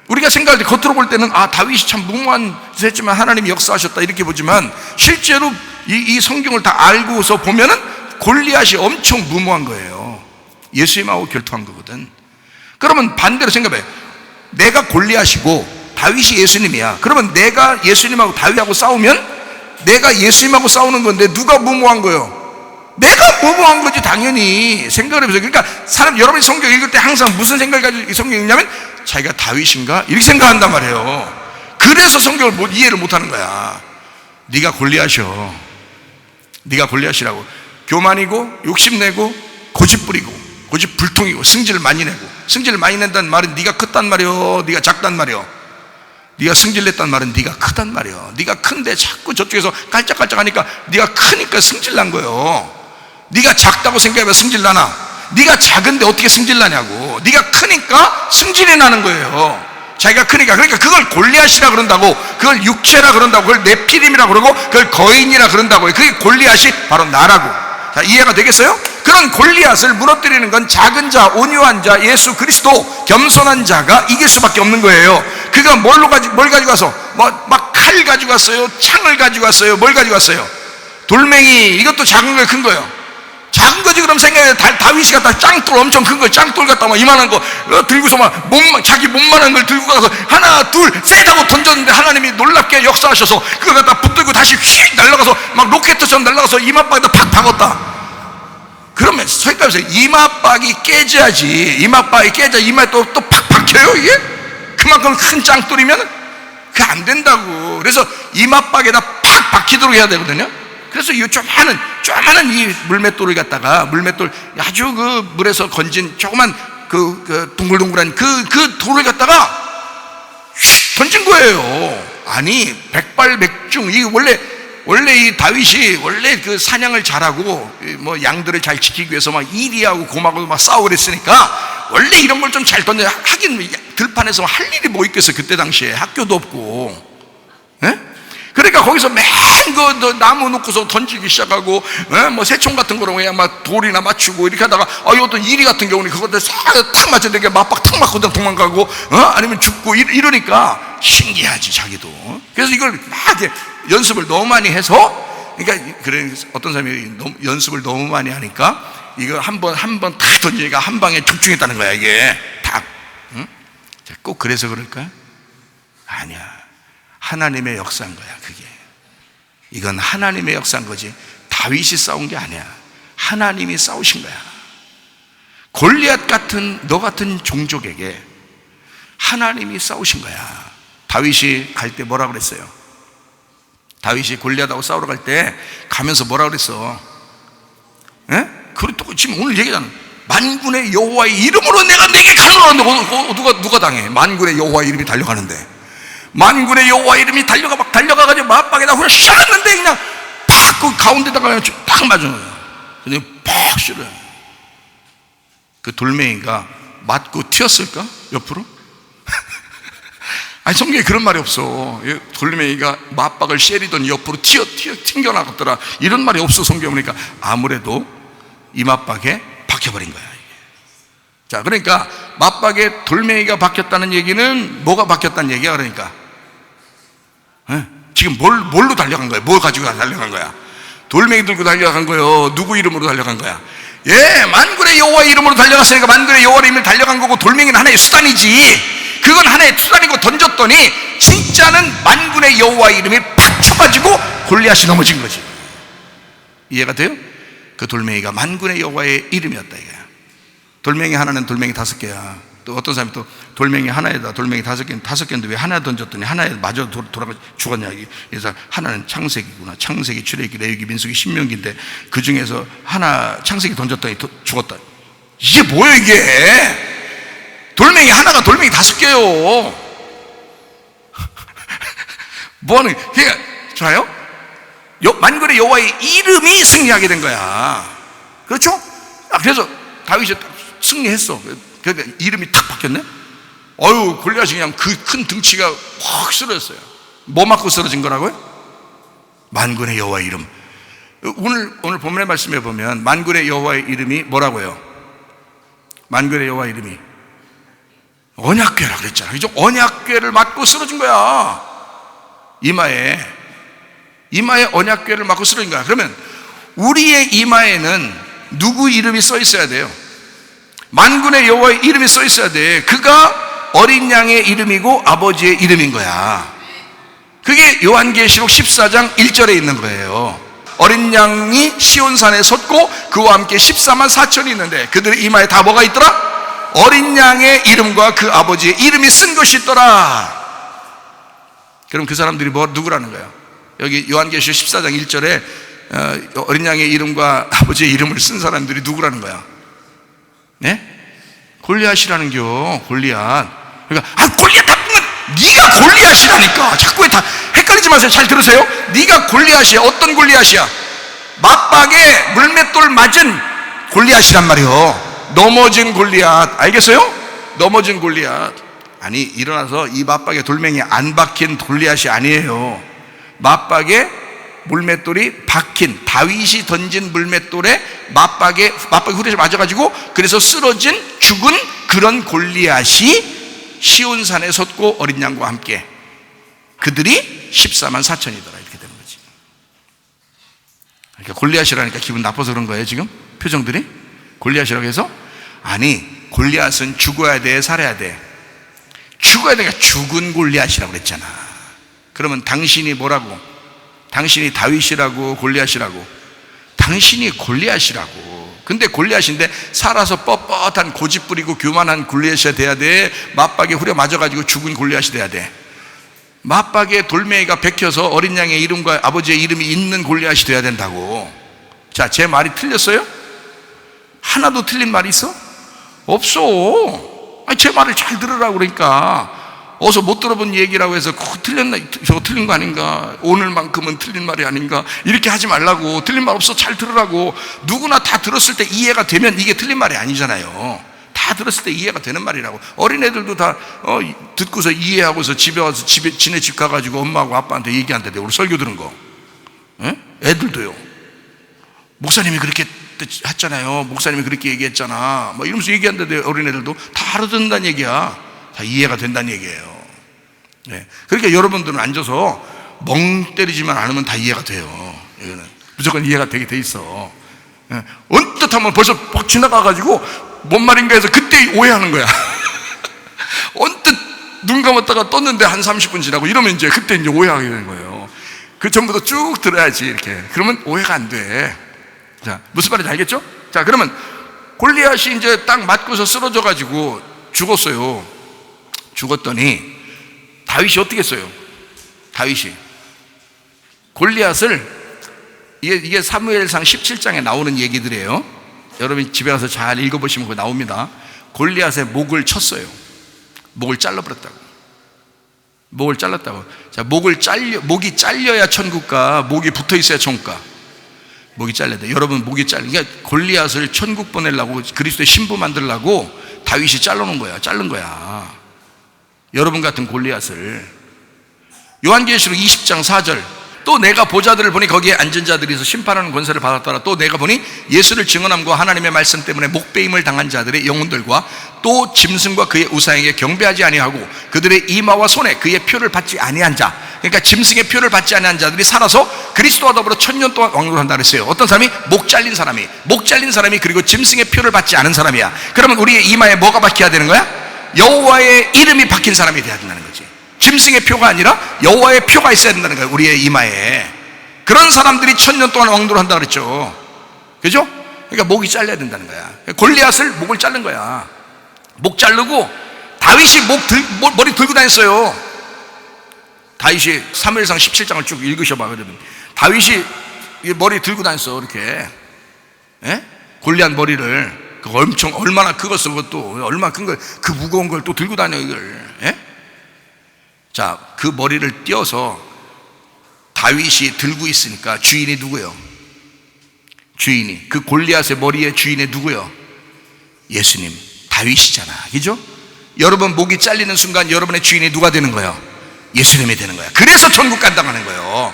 우리가 생각할 때, 겉으로 볼 때는 다윗이 참 무모한 짓을 했지만 하나님이 역사하셨다, 이렇게 보지만 실제로 이 성경을 다 알고서 보면은 골리앗이 엄청 무모한 거예요. 예수님하고 결투한 거거든. 그러면 반대로 생각해. 내가 골리앗이고 다윗이 예수님이야. 그러면 내가 예수님하고 다윗하고 싸우면 내가 예수님하고 싸우는 건데 누가 무모한 거예요? 내가 무모한 거지, 당연히. 생각을 해보세요. 그러니까 여러분이 성경 읽을 때 항상 무슨 생각을 가지고 성경 읽냐면 자기가 다윗인가? 이렇게 생각한단 말이에요. 그래서 성경을 이해를 못하는 거야. 네가 골리앗이요. 네가 골리앗이라고. 교만이고 욕심내고 고집부리고 고집불통이고 승질을 많이 내고. 승질을 많이 낸다는 말은 네가 컸단 말이요, 네가 작단 말이요. 네가 승질냈단 말은 네가 크단 말이요. 네가 큰데 자꾸 저쪽에서 깔짝깔짝하니까 네가 크니까 승질난 거예요. 네가 작다고 생각하면 승질나나? 네가 작은데 어떻게 승질나냐고. 네가 크니까 승질이 나는 거예요. 자기가 크니까. 그러니까 그걸 골리앗이라 그런다고, 그걸 육체라 그런다고, 그걸 네피림이라 그러고, 그걸 거인이라 그런다고요. 그게 골리앗이 바로 나라고. 자, 이해가 되겠어요? 그런 골리앗을 무너뜨리는 건 작은 자, 온유한 자, 예수 그리스도, 겸손한 자가 이길 수밖에 없는 거예요. 그가 뭘 가지고 와서? 막 칼 가지고 왔어요? 창을 가지고 왔어요? 뭘 가지고 왔어요? 돌멩이. 이것도 작은 거예요, 큰 거예요? 작은 거지. 그럼 생각해. 다윗이 갖다 짱돌, 엄청 큰 거, 짱돌 갖다 막 이만한 거 들고서 자기 몸만한 걸 들고 가서 하나 둘 셋 하고 던졌는데 하나님이 놀랍게 역사하셔서 그거 갖다 붙들고 다시 휙 날아가서 막 로켓처럼 날아가서 이마박에다 팍 박았다. 그러면 생각해보세요. 이마박이 깨져야지. 이마박이 깨져 이마에 또 팍 박혀요, 이게? 그만큼 큰 짱돌이면 그게 안 된다고. 그래서 이마박에다 팍 박히도록 해야 되거든요. 그래서 이 조그마한 이 물맷돌을 갖다가, 물맷돌 아주 그 물에서 건진 조그만 그 동글동글한 그 돌을 갖다가 던진 거예요. 아니, 백발백중. 이 원래 이 다윗이 원래 그 사냥을 잘하고 뭐 양들을 잘 지키기 위해서 막 이리하고 고마고 막 싸우고 그랬으니까 원래 이런 걸 좀 잘 던져. 하긴 들판에서 할 일이 뭐 있겠어, 그때 당시에. 학교도 없고. 예? 그러니까 거기서 맨 그 나무 놓고서 던지기 시작하고, 뭐 새총 같은 거로 그냥 막 돌이나 맞추고 이렇게 하다가, 이것도 이리 같은 경우는 그것들 탁 맞췄는데 맞박 탁 맞고 도망가고, 아니면 죽고 이러니까 신기하지, 자기도. 그래서 이걸 막 이렇게 연습을 너무 많이 해서, 그러니까 그래, 어떤 사람이 연습을 너무 많이 하니까 이거 한 번 탁 던지니까 한 방에 적중했다는 거야, 이게 탁. 응? 꼭 그래서 그럴까? 아니야. 하나님의 역사인 거야, 그게. 이건 하나님의 역사인 거지 다윗이 싸운 게 아니야. 하나님이 싸우신 거야. 골리앗 같은 너 같은 종족에게 하나님이 싸우신 거야. 다윗이 갈 때 뭐라 그랬어요? 다윗이 골리앗하고 싸우러 갈 때 가면서 뭐라 그랬어? 예? 그리고 지금 오늘 얘기잖아. 만군의 여호와의 이름으로 내가 내게 가노라는데 누가 당해? 만군의 여호와의 이름이 달려가는데, 만군의 여호와의 이름이 달려가가지고 맞박에다 후려 쐈는데 그냥 팍 그 가운데다가 그냥 팍 맞은 거야. 그냥 팍 실어요. 그 돌멩이가 맞고 튀었을까? 옆으로? 아니, 성경에 그런 말이 없어. 돌멩이가 맞박을 쉐리더니 옆으로 튕겨나갔더라, 이런 말이 없어. 성경에 보니까 아무래도 이 맞박에 박혀버린 거야, 이게. 자, 그러니까 맞박에 돌멩이가 박혔다는 얘기는 뭐가 박혔다는 얘기야? 그러니까 지금 뭘로 달려간 거야? 뭘 가지고 달려간 거야? 돌멩이 들고 달려간 거예요? 누구 이름으로 달려간 거야? 예, 만군의 여호와의 이름으로 달려갔으니까 만군의 여호와의 이름으로 달려간 거고, 돌멩이는 하나의 수단이지. 그건 하나의 수단이고 던졌더니 진짜는 만군의 여호와의 이름이 팍 쳐가지고 골리앗이 넘어진 거지. 이해가 돼요? 그 돌멩이가 만군의 여호와의 이름이었다 이거야. 돌멩이 하나는 돌멩이 5개야. 또 어떤 사람이 또 돌멩이 하나에다 돌멩이 5개인데 왜 하나 던졌더니 하나에 마저 돌아가 죽었냐. 그래서 하나는 창세기구나. 창세기, 출애굽기, 레위기, 민수기, 신명기인데 그 중에서 하나 창세기 던졌더니 죽었다. 이게 뭐예요 이게? 돌멩이 하나가 돌멩이 5개요. 뭐하는, 그러니까, 좋아요? 만군의 여호와의 이름이 승리하게 된 거야. 그렇죠? 그래서 다윗이 승리했어. 그런데 이름이 탁 바뀌었네? 어휴, 골리앗이 그냥 그 큰 등치가 확 쓰러졌어요. 뭐 맞고 쓰러진 거라고요? 만군의 여호와의 이름. 오늘 본문의 말씀에 보면 만군의 여호와의 이름이 뭐라고요? 만군의 여호와의 이름이 언약궤라 그랬잖아. 그죠? 언약궤를 맞고 쓰러진 거야. 이마에 언약궤를 맞고 쓰러진 거야. 그러면 우리의 이마에는 누구 이름이 써 있어야 돼요? 만군의 여호와의 이름이 써 있어야 돼. 그가 어린 양의 이름이고 아버지의 이름인 거야. 그게 요한계시록 14장 1절에 있는 거예요. 어린 양이 시온산에 섰고 그와 함께 14만 4천이 있는데 그들의 이마에 다 뭐가 있더라? 어린 양의 이름과 그 아버지의 이름이 쓴 것이 있더라. 그럼 그 사람들이 누구라는 거예요? 여기 요한계시록 14장 1절에 어린 양의 이름과 아버지의 이름을 쓴 사람들이 누구라는 거야? 네? 골리앗이라는겨. 골리앗. 그러니까 골리앗 나쁘면 네가 골리앗이라니까. 자꾸 다 헷갈리지 마세요. 잘 들으세요. 네가 골리앗이야. 어떤 골리앗이야? 맞박에 물맷돌 맞은 골리앗이란 말이요. 넘어진 골리앗. 알겠어요? 넘어진 골리앗. 아니, 일어나서 이 맞박에 돌멩이 안 박힌 골리앗이 아니에요. 맞박에 물맷돌이 박힌, 다윗이 던진 물맷돌에 맞박에 후레쉬 맞아가지고 그래서 쓰러진 죽은 그런 골리앗이 시온산에 섰고 어린 양과 함께 그들이 14만 4천이더라. 이렇게 되는 거지. 그러니까 골리앗이라니까 기분 나빠서 그런 거예요 지금? 표정들이? 골리앗이라고 해서? 아니, 골리앗은 죽어야 돼, 살아야 돼? 죽어야 되니까 죽은 골리앗이라고 그랬잖아. 그러면 당신이 뭐라고? 당신이 다윗이라고 골리앗이라고? 당신이 골리앗이라고. 근데 골리앗인데 살아서 뻣뻣한 고집 부리고 교만한 골리앗이 돼야 돼? 맞박에 후려 맞아가지고 죽은 골리앗이 돼야 돼? 맞박에 돌멩이가 베껴서 어린 양의 이름과 아버지의 이름이 있는 골리앗이 돼야 된다고. 자, 제 말이 틀렸어요? 하나도 틀린 말이 있어? 없어. 아니, 제 말을 잘 들으라고. 그러니까 어서 못 들어본 얘기라고 해서 틀렸나, 저거 틀린 거 아닌가, 오늘만큼은 틀린 말이 아닌가, 이렇게 하지 말라고. 틀린 말 없어. 잘 들으라고. 누구나 다 들었을 때 이해가 되면 이게 틀린 말이 아니잖아요. 다 들었을 때 이해가 되는 말이라고. 어린애들도 다 듣고서 이해하고서 집에 와서 지네 집 가가지고 엄마하고 아빠한테 얘기한대. 우리 설교 들은 거. 에? 애들도요. 목사님이 그렇게 했잖아요. 목사님이 그렇게 얘기했잖아. 뭐 이러면서 얘기한다는데 어린애들도 다 알아듣는다는 얘기야. 다 이해가 된다는 얘기예요. 네. 그러니까 여러분들은 앉아서 멍 때리지만 않으면 다 이해가 돼요. 이거는 무조건 이해가 되게 돼 있어. 네. 언뜻 하면 벌써 막 지나가가지고 뭔 말인가 해서 그때 오해하는 거야. 언뜻 눈 감았다가 떴는데 한 30분 지나고 이러면 이제 그때 이제 오해하게 되는 거예요. 그 전부터 쭉 들어야지 이렇게. 그러면 오해가 안 돼. 자, 무슨 말인지 알겠죠? 자, 그러면 골리앗이 이제 딱 맞고서 쓰러져가지고 죽었어요. 죽었더니 다윗이 어떻게 했어요? 다윗이 골리앗을, 이게 사무엘상 17장에 나오는 얘기들이에요. 여러분 집에 가서 잘 읽어보시면 그거 나옵니다. 골리앗의 목을 쳤어요. 목을 잘라버렸다고. 목을 잘랐다고. 자, 목이 잘려야 천국가, 목이 붙어 있어야 천국가. 목이 잘려야 돼. 여러분 목이 그러니까 골리앗을 천국 보내려고, 그리스도의 신부 만들려고 다윗이 자른 거야. 여러분 같은 골리앗을. 요한계시록 20장 4절, 또 내가 보좌들을 보니 거기에 앉은 자들이서 심판하는 권세를 받았더라. 또 내가 보니 예수를 증언함과 하나님의 말씀 때문에 목배임을 당한 자들의 영혼들과 또 짐승과 그의 우상에게 경배하지 아니하고 그들의 이마와 손에 그의 표를 받지 아니한 자, 그러니까 짐승의 표를 받지 아니한 자들이 살아서 그리스도와 더불어 1000년 동안 왕노한다 그랬어요. 어떤 사람이? 목 잘린 사람이 그리고 짐승의 표를 받지 않은 사람이야. 그러면 우리의 이마에 뭐가 박혀야 되는 거야? 여호와의 이름이 박힌 사람이 돼야 된다는 거지. 짐승의 표가 아니라 여호와의 표가 있어야 된다는 거예요, 우리의 이마에. 그런 사람들이 1000년 동안 왕노를 한다 그랬죠. 그죠? 그러니까 목이 잘려야 된다는 거야. 골리앗을 목을 자른 거야. 목 자르고 다윗이 머리 들고 다녔어요. 다윗이 사무엘상 17장을 쭉 읽으셔봐. 그러면 다윗이 머리 들고 다녔어, 이렇게. 예? 골리앗 머리를 얼마나 그것을, 그것도 얼마나 큰 걸, 그 무거운 걸 또 들고 다녀, 이걸. 예? 자, 그 머리를 띄어서 다윗이 들고 있으니까 주인이 누구요? 주인이, 그 골리앗의 머리의 주인이 누구요? 예수님, 다윗이잖아. 그죠? 여러분 목이 잘리는 순간 여러분의 주인이 누가 되는 거예요? 예수님이 되는 거야. 그래서 천국 간다는 거예요.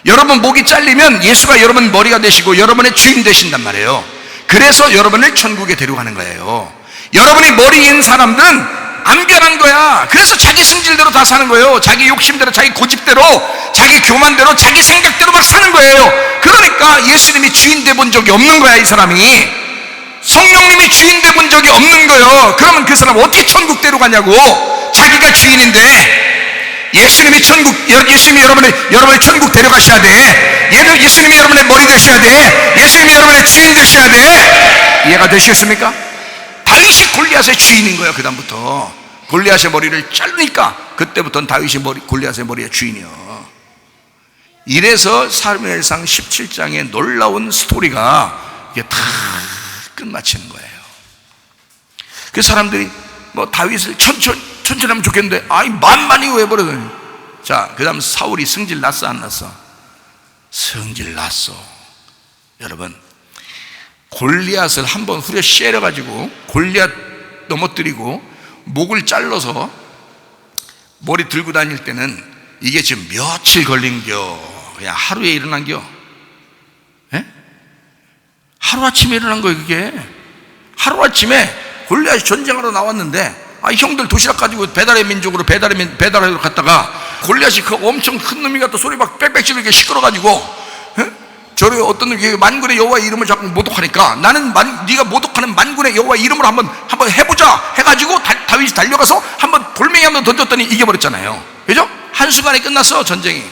여러분 목이 잘리면 예수가 여러분 머리가 되시고 여러분의 주인 되신단 말이에요. 그래서 여러분을 천국에 데려가는 거예요. 여러분이 머리인 사람들은 안 변한 거야. 그래서 자기 승질대로 다 사는 거예요. 자기 욕심대로, 자기 고집대로, 자기 교만대로, 자기 생각대로 막 사는 거예요. 그러니까 예수님이 주인 돼 본 적이 없는 거야, 이 사람이. 성령님이 주인 돼 본 적이 없는 거예요. 그러면 그 사람 어떻게 천국 데려가냐고. 자기가 주인인데. 예수님이 여러분을 천국 데려가셔야 돼. 예수님이 여러분의 머리 되셔야 돼. 예수님이 여러분의 주인 되셔야 돼. 이해가 되시겠습니까? 다윗이 골리앗의 주인인 거예요. 그 다음부터 골리앗의 머리를 자르니까 그때부터는 다윗이 골리앗의 머리의 주인이요. 이래서 사무엘상 17장의 놀라운 스토리가 이게 다 끝마치는 거예요. 그 사람들이 뭐 다윗을 천천히 하면 좋겠는데, 만만히 왜 버려요? 자, 그 다음 사울이 승질 났어, 안 났어? 승질 났어. 여러분, 골리앗을 한번 후려 씌려가지고 골리앗 넘어뜨리고 목을 잘라서 머리 들고 다닐 때는 이게 지금 며칠 걸린겨? 그냥 하루에 일어난겨? 예? 하루아침에 일어난 거예요. 그게 하루아침에 골리앗이 전쟁하러 나왔는데, 형들 도시락 가지고 배달의 민족으로 배달하러 갔다가 골리앗이 그 엄청 큰 놈이 갖다 소리 막 빽빽 지르게 시끄러가지고, 저리 어떤 놈이 만군의 여호와의 이름을 자꾸 모독하니까, 나는 네가 모독하는 만군의 여호와의 이름으로 한번 해보자 해가지고 다윗이 달려가서 한번 돌멩이 한번 던졌더니 이겨버렸잖아요. 그죠? 한순간에 끝났어, 전쟁이.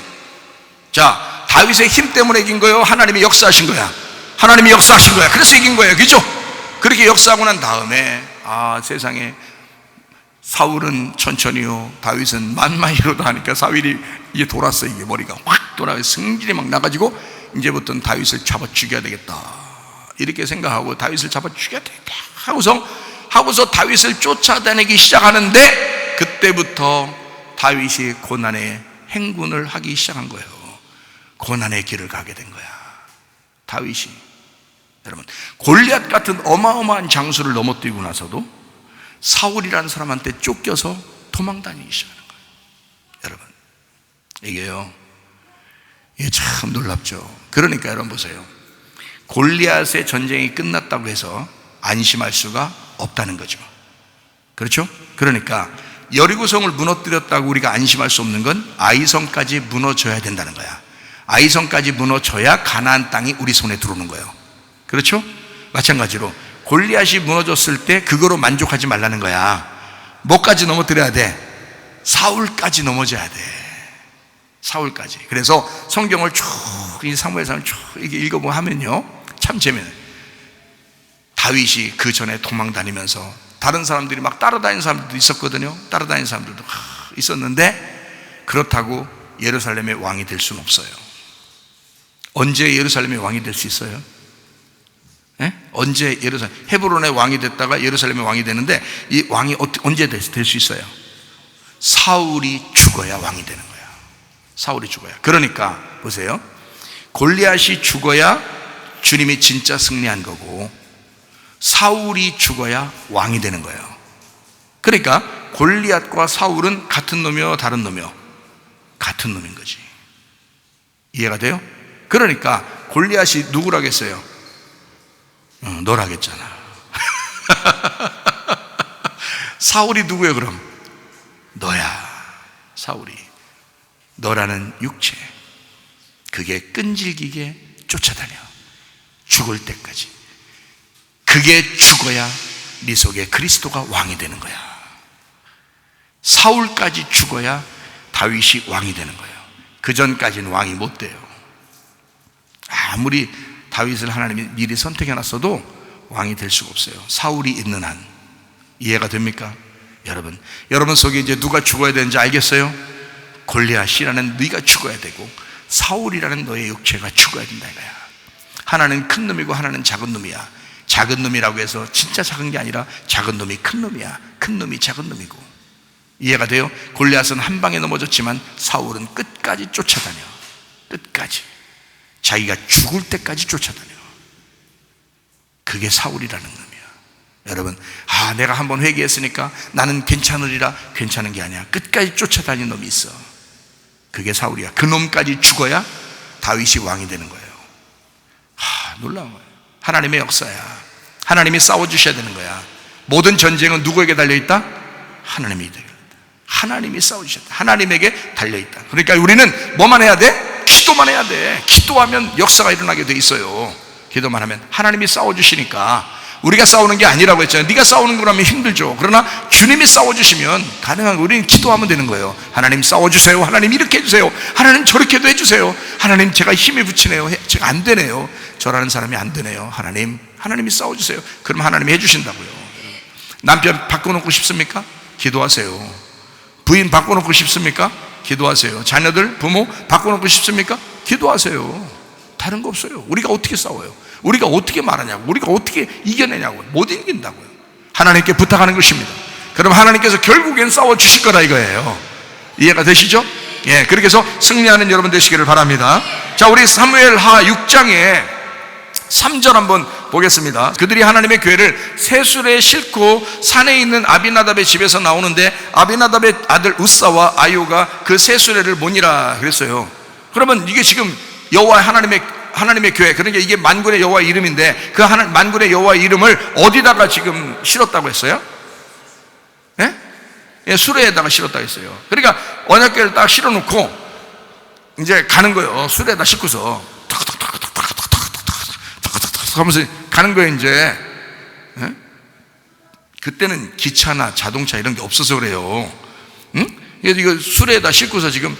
자, 다윗의 힘 때문에 이긴 거예요? 하나님이 역사하신 거야? 하나님이 역사하신 거야. 그래서 이긴 거예요. 그죠? 그렇게 역사하고 난 다음에 세상에 사울은 천천히요, 다윗은 만만히로도 하니까 사울이 이게 돌았어. 이게 머리가 확 돌아서 승질이 막 나가지고 이제부터는 다윗을 잡아 죽여야 되겠다, 이렇게 생각하고 다윗을 잡아 죽여야 되겠다 하고서 다윗을 쫓아다니기 시작하는데, 그때부터 다윗이 고난의 행군을 하기 시작한 거예요. 고난의 길을 가게 된 거야, 다윗이. 여러분, 골리앗 같은 어마어마한 장수를 넘어뜨리고 나서도 사울이라는 사람한테 쫓겨서 도망다니기 시작하는 거예요. 여러분, 이게 참 놀랍죠. 그러니까 여러분 보세요. 골리앗의 전쟁이 끝났다고 해서 안심할 수가 없다는 거죠. 그렇죠? 그러니까 여리고성을 무너뜨렸다고 우리가 안심할 수 없는 건 아이성까지 무너져야 된다는 거야. 아이성까지 무너져야 가나안 땅이 우리 손에 들어오는 거예요. 그렇죠? 마찬가지로 골리앗이 무너졌을 때 그거로 만족하지 말라는 거야. 뭐까지 넘어뜨려야 돼? 사울까지 넘어져야 돼. 사울까지. 그래서 성경을 쭉, 이 사무엘상을 쭉 읽어보면 하면요, 참 재미나요. 다윗이 그 전에 도망 다니면서 다른 사람들이 막 따라다니는 사람들도 있었거든요. 따라다니는 사람들도 있었는데 그렇다고 예루살렘의 왕이 될 수는 없어요. 언제 예루살렘의 왕이 될 수 있어요? 언제 헤브론의 왕이 됐다가 예루살렘의 왕이 되는데, 이 왕이 언제 될 수 있어요? 사울이 죽어야 왕이 되는 거예요. 사울이 죽어야. 그러니까 보세요, 골리앗이 죽어야 주님이 진짜 승리한 거고, 사울이 죽어야 왕이 되는 거예요. 그러니까 골리앗과 사울은 같은 놈이요, 다른 놈이요? 같은 놈인 거지. 이해가 돼요? 그러니까 골리앗이 누구라겠어요? 너라겠잖아. 사울이 누구예요 그럼? 너야. 사울이 너라는 육체, 그게 끈질기게 쫓아다녀 죽을 때까지. 그게 죽어야 네 속에 그리스도가 왕이 되는 거야. 사울까지 죽어야 다윗이 왕이 되는 거예요. 그 전까지는 왕이 못 돼요. 아무리 다윗을 하나님이 미리 선택해놨어도 왕이 될 수가 없어요. 사울이 있는 한. 이해가 됩니까? 여러분 속에 이제 누가 죽어야 되는지 알겠어요? 골리앗이라는 네가 죽어야 되고, 사울이라는 너의 육체가 죽어야 된다 이거야. 하나는 큰 놈이고 하나는 작은 놈이야. 작은 놈이라고 해서 진짜 작은 게 아니라 작은 놈이 큰 놈이야. 큰 놈이 작은 놈이고. 이해가 돼요? 골리앗은 한 방에 넘어졌지만 사울은 끝까지 쫓아다녀. 끝까지. 자기가 죽을 때까지 쫓아다녀. 그게 사울이라는 놈이야. 여러분, 내가 한번 회개했으니까 나는 괜찮으리라. 괜찮은 게 아니야. 끝까지 쫓아다니는 놈이 있어. 그게 사울이야. 그 놈까지 죽어야 다윗이 왕이 되는 거예요. 놀라운 거예요. 하나님의 역사야. 하나님이 싸워주셔야 되는 거야. 모든 전쟁은 누구에게 달려있다? 하나님이 되겠다. 하나님이 싸워주셔야 돼. 하나님에게 달려있다. 그러니까 우리는 뭐만 해야 돼? 기도만 해야 돼. 기도하면 역사가 일어나게 돼 있어요. 기도만 하면 하나님이 싸워주시니까. 우리가 싸우는 게 아니라고 했잖아요. 네가 싸우는 거라면 힘들죠. 그러나 주님이 싸워주시면 가능한, 우리는 기도하면 되는 거예요. 하나님 싸워주세요. 하나님 이렇게 해주세요. 하나님 저렇게도 해주세요. 하나님 제가 힘이 붙이네요. 제가 안 되네요. 저라는 사람이 안 되네요. 하나님이 싸워주세요. 그럼 하나님이 해주신다고요. 남편 바꿔놓고 싶습니까? 기도하세요. 부인 바꿔놓고 싶습니까? 기도하세요. 자녀들, 부모 바꿔놓고 싶습니까? 기도하세요. 다른 거 없어요. 우리가 어떻게 싸워요? 우리가 어떻게 말하냐고, 우리가 어떻게 이겨내냐고. 못 이긴다고요. 하나님께 부탁하는 것입니다. 그럼 하나님께서 결국엔 싸워주실 거라 이거예요. 이해가 되시죠? 예, 그렇게 해서 승리하는 여러분 되시기를 바랍니다. 자, 우리 사무엘하 6장에 3절 한번 보겠습니다. 그들이 하나님의 교회를 세술에 싣고 산에 있는 아비나답의 집에서 나오는데, 아비나답의 아들 우사와 아요가 그 세수레를 모니라 그랬어요. 그러면 이게 지금 여호와 하나님의 교회, 그러니까 이게 만군의 여호와 이름인데, 그 만군의 여호와 이름을 어디다가 지금 실었다고 했어요? 예, 수레에다가 실었다고 했어요. 그러니까 언약궤를 딱 실어놓고 이제 가는 거예요. 수레에다 싣고서 하면서 가는 거예요. 이제 그때는 기차나 자동차 이런 게 없어서 그래요. 응? 그래서 이거 수레에다 싣고서 지금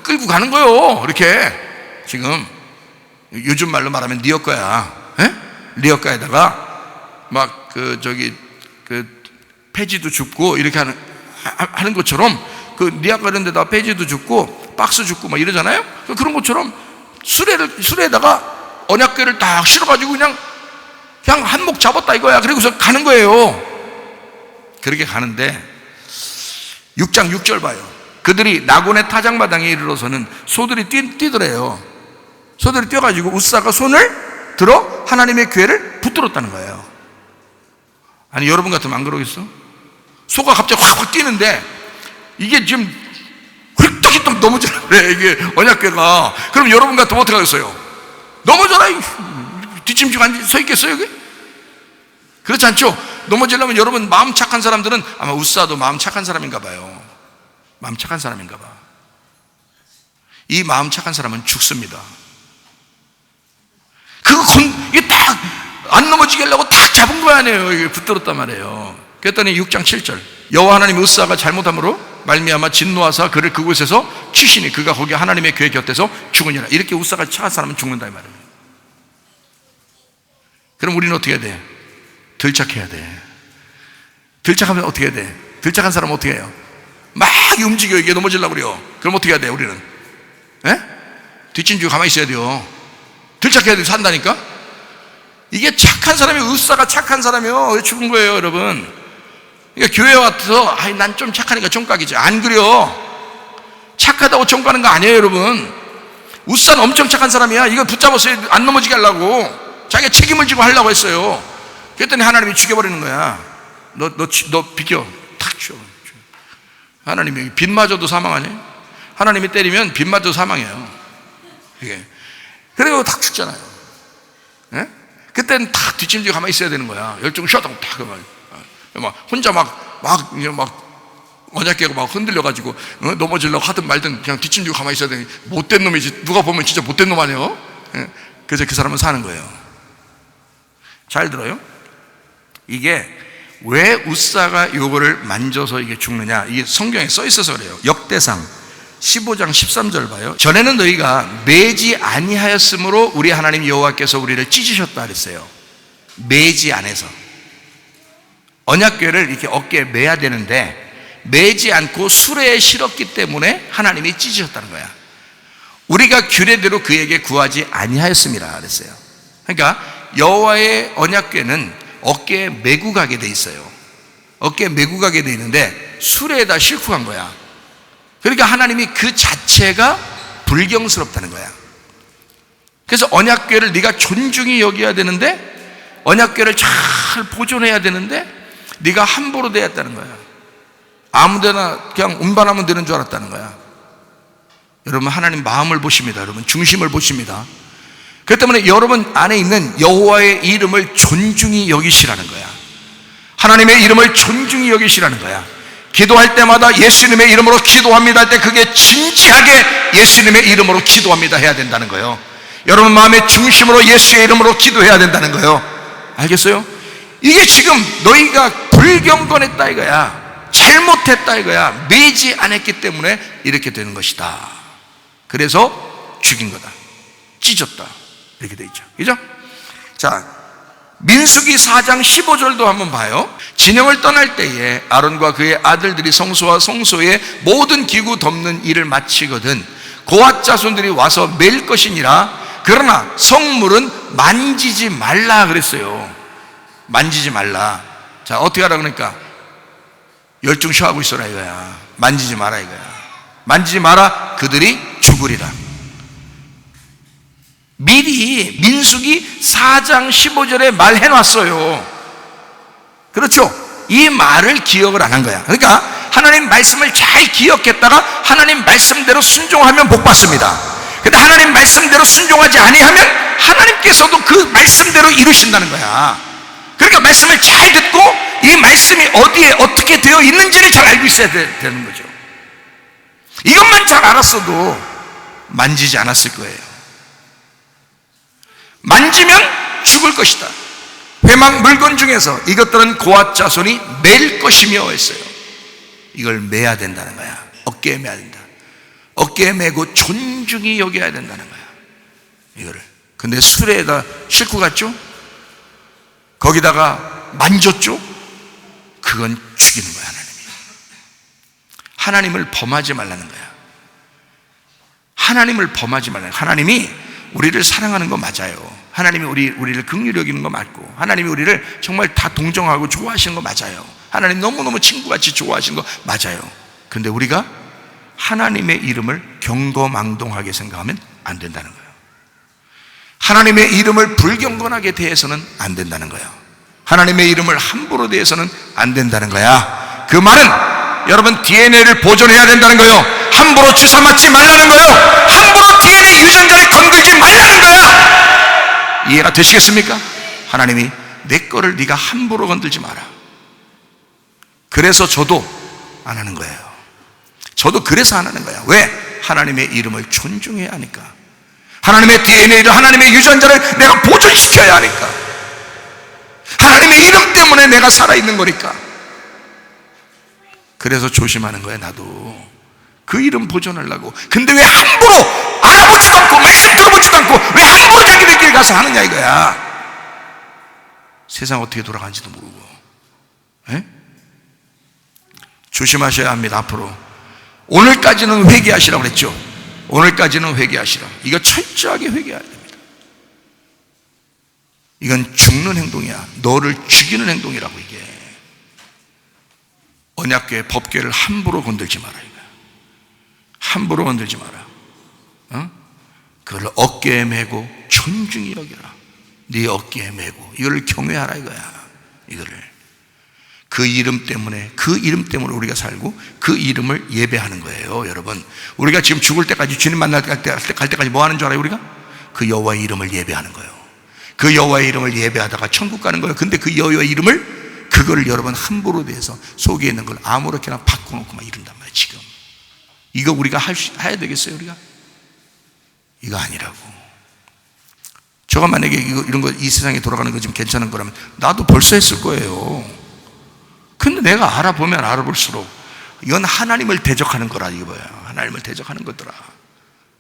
끌고 가는 거예요. 이렇게 지금 요즘 말로 말하면 리어카야. 리어카에다가 막 폐지도 줍고 이렇게 하는 것처럼, 그 리어카 이런 데다가 폐지도 줍고 박스 줍고 막 이러잖아요. 그런 것처럼 수레에다가 언약궤를 딱 실어가지고 그냥 한몫 잡았다 이거야. 그리고서 가는 거예요. 그렇게 가는데 6장 6절 봐요. 그들이 나곤의 타작마당에 이르러서는 소들이 뛰더래요. 소들이 뛰어가지고 우사가 손을 들어 하나님의 교회를 붙들었다는 거예요. 아니, 여러분 같으면 안 그러겠어? 소가 갑자기 확 뛰는데 이게 지금 훌떡훌떡 넘어지라 그래, 이게 언약궤가. 그럼 여러분 같으면 어떻게 하겠어요? 넘어져라. 뒷짐지고 서 있겠어요 여기? 그렇지 않죠? 넘어지려면, 여러분 마음 착한 사람들은, 아마 우사도 마음 착한 사람인가 봐요. 마음 착한 사람인가 봐. 이 마음 착한 사람은 죽습니다. 이게 딱 안 넘어지게 하려고 딱 잡은 거 아니에요. 이게 붙들었단 말이에요. 그랬더니 6장 7절, 여호와 하나님 우사가 잘못함으로 말미암아 진노하사 그를 그곳에서 치시니 그가 거기 하나님의 교회 곁에서 죽으니라. 이렇게 우사가 착한 사람은 죽는다 이 말이에요. 그럼 우리는 어떻게 해야 돼? 들착해야 돼. 들착하면 어떻게 해야 돼? 들착한 사람은 어떻게 해요? 막 움직여. 이게 넘어지려고 그래요. 그럼 어떻게 해야 돼요, 우리는? 예? 뒷짐지고 가만히 있어야 돼요. 들짝해야 돼요, 산다니까? 이게 착한 사람이, 의사가 착한 사람이요. 왜 죽은 거예요, 여러분? 그러니까 교회 와서, 난 좀 착하니까 종각이지. 안 그래요. 착하다고 종가는 거 아니에요, 여러분. 우사는 엄청 착한 사람이야. 이거 붙잡아서 안 넘어지게 하려고 자기가 책임을 지고 하려고 했어요. 그랬더니 하나님이 죽여버리는 거야. 너 비켜. 탁 죽여. 하나님이 빗 맞아도 사망하네. 하나님이 때리면 빗 맞아도 사망해요. 이게. 그리고 탁 죽잖아요. 예? 그때는 탁 뒷짐지고 가만히 있어야 되는 거야. 열정 쉬었다고 탁 막 혼자 막 언약궤가 막 흔들려가지고 넘어지려고 하든 말든 그냥 뒷짐지고 가만히 있어야 되니 못된 놈이지. 누가 보면 진짜 못된 놈 아니에요? 예? 그래서 그 사람은 사는 거예요. 잘 들어요? 이게 왜 우사가 요거를 만져서 이게 죽느냐, 이게 성경에 써 있어서 그래요. 역대상 15장 13절 봐요. 전에는 너희가 매지 아니하였으므로 우리 하나님 여호와께서 우리를 찢으셨다 그랬어요. 매지 안에서 언약궤를 이렇게 어깨에 매야 되는데 매지 않고 수레에 실었기 때문에 하나님이 찢으셨다는 거야. 우리가 규례대로 그에게 구하지 아니하였음이라 그랬어요. 그러니까 여호와의 언약궤는 어깨에 메고 가게 돼 있어요. 어깨에 메고 가게 돼 있는데 수레에다 싣고 간 거야. 그러니까 하나님이 그 자체가 불경스럽다는 거야. 그래서 언약궤를 네가 존중히 여겨야 되는데, 언약궤를 잘 보존해야 되는데 네가 함부로 대했다는 거야. 아무데나 그냥 운반하면 되는 줄 알았다는 거야. 여러분, 하나님 마음을 보십니다. 여러분, 중심을 보십니다. 그렇기 때문에 여러분 안에 있는 여호와의 이름을 존중히 여기시라는 거야. 하나님의 이름을 존중히 여기시라는 거야. 기도할 때마다 예수님의 이름으로 기도합니다 할 때 그게 진지하게 예수님의 이름으로 기도합니다 해야 된다는 거예요. 여러분 마음의 중심으로 예수의 이름으로 기도해야 된다는 거예요. 알겠어요? 이게 지금 너희가 불경건했다 이거야. 잘못했다 이거야. 매지 않았기 때문에 이렇게 되는 것이다. 그래서 죽인 거다. 찢었다. 이렇게 돼 있죠. 그죠? 자, 민수기 4장 15절도 한번 봐요. 진영을 떠날 때에 아론과 그의 아들들이 성소와 성소의 모든 기구 덮는 일을 마치거든 고앗 자손들이 와서 맬 것이니라. 그러나 성물은 만지지 말라 그랬어요. 만지지 말라. 자, 어떻게 하라 그러니까 열중 쉬하고 있어라 이거야. 만지지 마라 이거야. 만지지 마라. 그들이 죽으리라. 미리 민수기 4장 15절에 말해놨어요. 그렇죠? 이 말을 기억을 안 한 거야. 그러니까 하나님 말씀을 잘 기억했다가 하나님 말씀대로 순종하면 복 받습니다. 근데 하나님 말씀대로 순종하지 아니하면 하나님께서도 그 말씀대로 이루신다는 거야. 그러니까 말씀을 잘 듣고 이 말씀이 어디에 어떻게 되어 있는지를 잘 알고 있어야 되는 거죠. 이것만 잘 알았어도 만지지 않았을 거예요. 만지면 죽을 것이다. 회막 물건 중에서 이것들은 고앗 자손이 맬 것이며 했어요. 이걸 매야 된다는 거야. 어깨에 매야 된다. 어깨에 매고 존중히 여겨야 된다는 거야. 이거를. 근데 수레에다 싣고 갔죠? 거기다가 만졌죠? 그건 죽이는 거야. 하나님을 범하지 말라는 거야. 하나님을 범하지 말라는 거야. 하나님이 우리를 사랑하는 거 맞아요. 하나님이 우리를 긍휼히 여기는 거 맞고, 하나님이 우리를 정말 다 동정하고 좋아하시는 거 맞아요. 하나님 너무너무 친구같이 좋아하시는 거 맞아요. 근데 우리가 하나님의 이름을 경거망동하게 생각하면 안 된다는 거예요. 하나님의 이름을 불경건하게 대해서는 안 된다는 거예요. 하나님의 이름을 함부로 대해서는 안 된다는 거야. 그 말은 여러분 DNA를 보존해야 된다는 거예요. 함부로 주사 맞지 말라는 거예요. 함부로 DNA 유전자를 건들지 말라는 거야. 이해가 되시겠습니까? 하나님이 내 거를 네가 함부로 건들지 마라. 그래서 저도 안 하는 거예요. 저도 그래서 안 하는 거야. 왜? 하나님의 이름을 존중해야 하니까. 하나님의 DNA를, 하나님의 유전자를 내가 보존시켜야 하니까. 하나님의 이름 때문에 내가 살아있는 거니까. 그래서 조심하는 거야. 나도 그 이름 보존하려고. 근데 왜 함부로 알아보지도 않고 말씀 들어보지도 않고 왜 함부로 자기들끼리 가서 하느냐 이거야. 세상 어떻게 돌아가는지도 모르고. 에? 조심하셔야 합니다. 앞으로 오늘까지는 회개하시라고 그랬죠. 오늘까지는 회개하시라. 이거 철저하게 회개해야 됩니다. 이건 죽는 행동이야. 너를 죽이는 행동이라고. 이게 언약궤, 법궤를 함부로 건들지 마라. 이거야. 함부로 건들지 마라. 그걸 어깨에 메고 존중히 여기라. 네 어깨에 메고 이거를 경외하라 이거야. 이거를 그 이름 때문에 우리가 살고 그 이름을 예배하는 거예요. 여러분, 우리가 지금 죽을 때까지, 주님 만날 갈 때까지 뭐 하는 줄 알아요? 우리가 그 여호와의 이름을 예배하는 거예요. 그 여호와의 이름을 예배하다가 천국 가는 거예요. 근데 그 여호와의 이름을, 그거를 여러분 함부로 대해서 속에 있는 걸 아무렇게나 바꿔놓고 막 이른단 말이에요. 지금 이거 우리가 해야 되겠어요? 우리가 이거 아니라고. 저가 만약에 이런 거, 이 세상에 돌아가는 거 지금 괜찮은 거라면 나도 벌써 했을 거예요. 근데 내가 알아보면 알아볼수록 이건 하나님을 대적하는 거라. 이거야, 하나님을 대적하는 거더라.